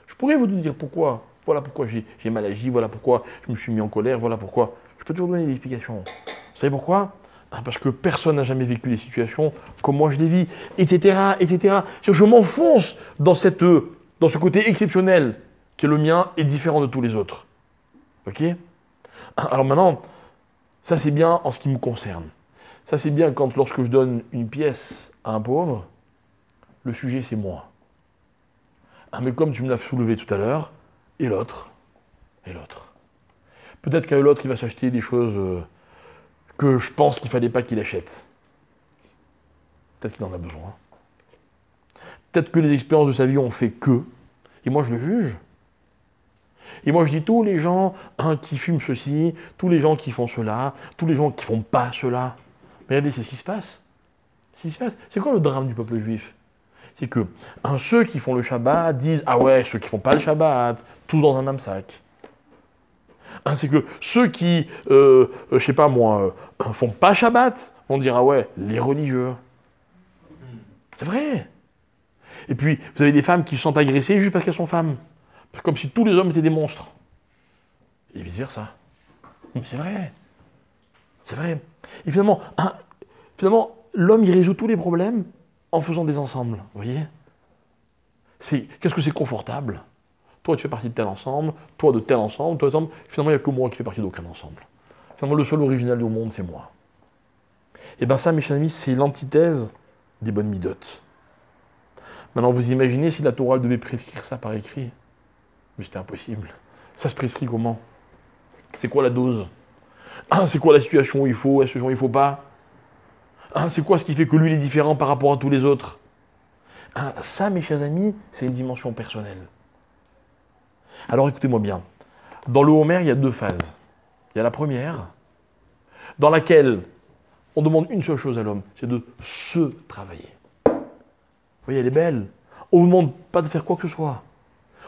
je pourrais vous dire pourquoi. Voilà pourquoi j'ai mal agi, voilà pourquoi je me suis mis en colère, voilà pourquoi. Je peux toujours donner des explications. Vous savez pourquoi? Parce que personne n'a jamais vécu des situations comme moi je les vis, etc., etc. Je m'enfonce dans ce côté exceptionnel qui est le mien et différent de tous les autres. Ok? Alors maintenant, ça c'est bien en ce qui me concerne. Ça c'est bien lorsque je donne une pièce à un pauvre, le sujet c'est moi. Mais comme tu me l'as soulevé tout à l'heure, et l'autre, et l'autre. Peut-être qu'à l'autre il va s'acheter des choses que je pense qu'il ne fallait pas qu'il achète. Peut-être qu'il en a besoin. Peut-être que les expériences de sa vie ont fait que, et moi je le juge. Et moi je dis tous les gens qui fument ceci, tous les gens qui font cela, tous les gens qui ne font pas cela. Mais regardez, c'est ce qui se passe. C'est quoi le drame du peuple juif? C'est que ceux qui font le Shabbat disent « Ah ouais, ceux qui ne font pas le Shabbat, tous dans un même sac. » C'est que ceux qui, je sais pas moi, font pas Shabbat vont dire « Ah ouais, les religieux. » C'est vrai. Et puis, vous avez des femmes qui se sentent agressées juste parce qu'elles sont femmes. Comme si tous les hommes étaient des monstres. Et vice-versa. C'est vrai. C'est vrai. Et finalement, l'homme, il résout tous les problèmes en faisant des ensembles. Vous voyez? Qu'est-ce que c'est confortable? Toi, tu fais partie de tel ensemble, toi de tel ensemble, toi de tel ensemble. Finalement, il n'y a que moi qui fais partie d'aucun ensemble. Finalement, le seul original au monde, c'est moi. Et bien ça, mes chers amis, c'est l'antithèse des bonnes midotes. Maintenant, vous imaginez si la Torah devait prescrire ça par écrit? Mais c'était impossible. Ça se prescrit comment? C'est quoi la dose? C'est quoi la situation où il faut, la situation où il ne faut pas? C'est quoi ce qui fait que lui, il est différent par rapport à tous les autres? Ça, mes chers amis, c'est une dimension personnelle. Alors écoutez-moi bien. Dans le Homer, il y a deux phases. Il y a la première, dans laquelle on demande une seule chose à l'homme, c'est de se travailler. Vous voyez, elle est belle. On ne vous demande pas de faire quoi que ce soit.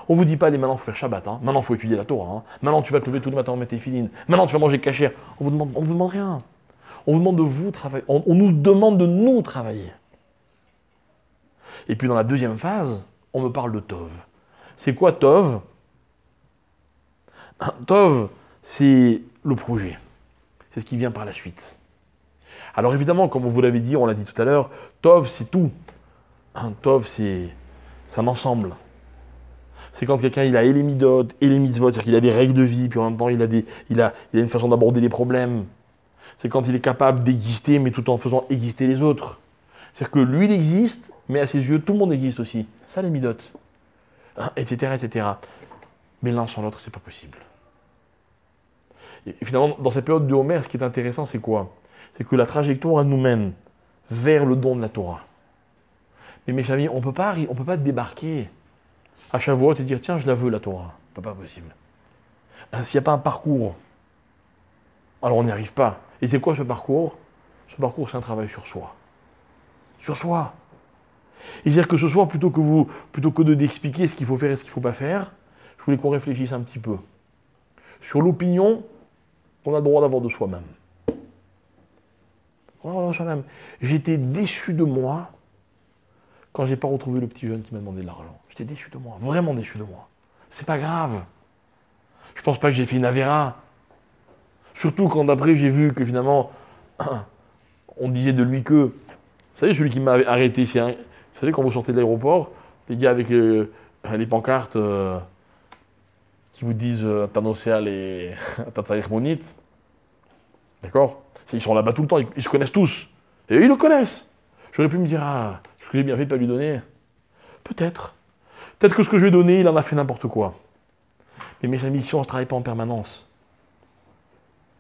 On ne vous dit pas, allez, maintenant il faut faire Shabbat, maintenant il faut étudier la Torah, maintenant tu vas te lever tous les matins, mettre tes filines, maintenant tu vas manger kasher. On vous demande rien. On vous demande de vous travailler. On nous demande de nous travailler. Et puis dans la deuxième phase, on me parle de Tov. C'est quoi Tov? Tov, c'est le projet. C'est ce qui vient par la suite. Alors évidemment, comme vous l'avez dit, on l'a dit tout à l'heure, Tov, c'est tout. Tov, c'est un ensemble. C'est quand quelqu'un il a et les midot et les mitzvot, c'est-à-dire qu'il a des règles de vie, puis en même temps il a une façon d'aborder les problèmes. C'est quand il est capable d'exister, mais tout en faisant exister les autres. C'est-à-dire que lui, il existe, mais à ses yeux, tout le monde existe aussi. Ça, les midot. Etc., etc. Mais l'un sans l'autre, c'est pas possible. Et finalement, dans cette période de Homer, ce qui est intéressant, c'est quoi? C'est que la trajectoire, elle nous mène vers le don de la Torah. Mais mes amis, on ne peut pas débarquer à Shavuot et dire « Tiens, je la veux, la Torah ». C'est pas possible. S'il n'y a pas un parcours, Alors on n'y arrive pas. Et c'est quoi ce parcours? Ce parcours, c'est un travail sur soi. Sur soi. Et c'est-à-dire que ce soir, plutôt que d'expliquer ce qu'il faut faire et ce qu'il ne faut pas faire, je voulais qu'on réfléchisse un petit peu sur l'opinion qu'on a le droit d'avoir de soi-même. J'étais déçu de moi quand j'ai pas retrouvé le petit jeune qui m'a demandé de l'argent. J'étais déçu de moi, vraiment déçu de moi. C'est pas grave. Je pense pas que j'ai fait une avéra. Surtout quand d'après j'ai vu que finalement, on disait de lui que, vous savez, celui qui m'a arrêté, vous savez, quand vous sortez de l'aéroport, les gars avec les pancartes qui vous disent Tanocéal et Tatsaïr Monite, d'accord? Ils sont là-bas tout le temps, ils se connaissent tous. Et ils le connaissent. J'aurais pu me dire, ah, ce que j'ai bien fait de ne pas lui donner. Peut-être. Peut-être que ce que je lui ai donné, il en a fait n'importe quoi. Mais mes amis, si on ne travaille pas en permanence,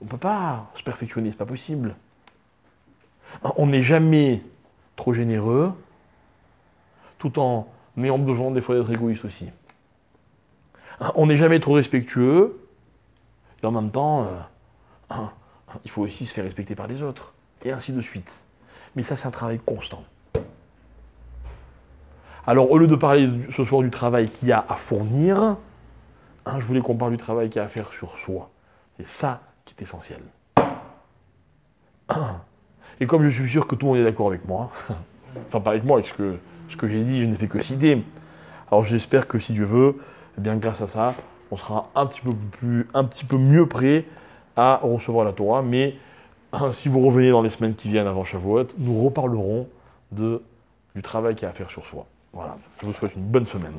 on ne peut pas se perfectionner, c'est pas possible. On n'est jamais trop généreux, tout en ayant besoin des fois d'être égoïste aussi. On n'est jamais trop respectueux, et en même temps, il faut aussi se faire respecter par les autres, et ainsi de suite. Mais ça, c'est un travail constant. Alors, au lieu de parler ce soir du travail qu'il y a à fournir, je voulais qu'on parle du travail qu'il y a à faire sur soi. C'est ça qui est essentiel. Et comme je suis sûr que tout le monde est d'accord avec moi, enfin pas avec moi, avec ce que j'ai dit, je n'ai fait que citer. Alors j'espère que si Dieu veut, eh bien grâce à ça, on sera un petit peu mieux prêt à recevoir la Torah. Mais si vous revenez dans les semaines qui viennent avant Shavuot, nous reparlerons du travail qu'il y a à faire sur soi. Voilà, je vous souhaite une bonne semaine.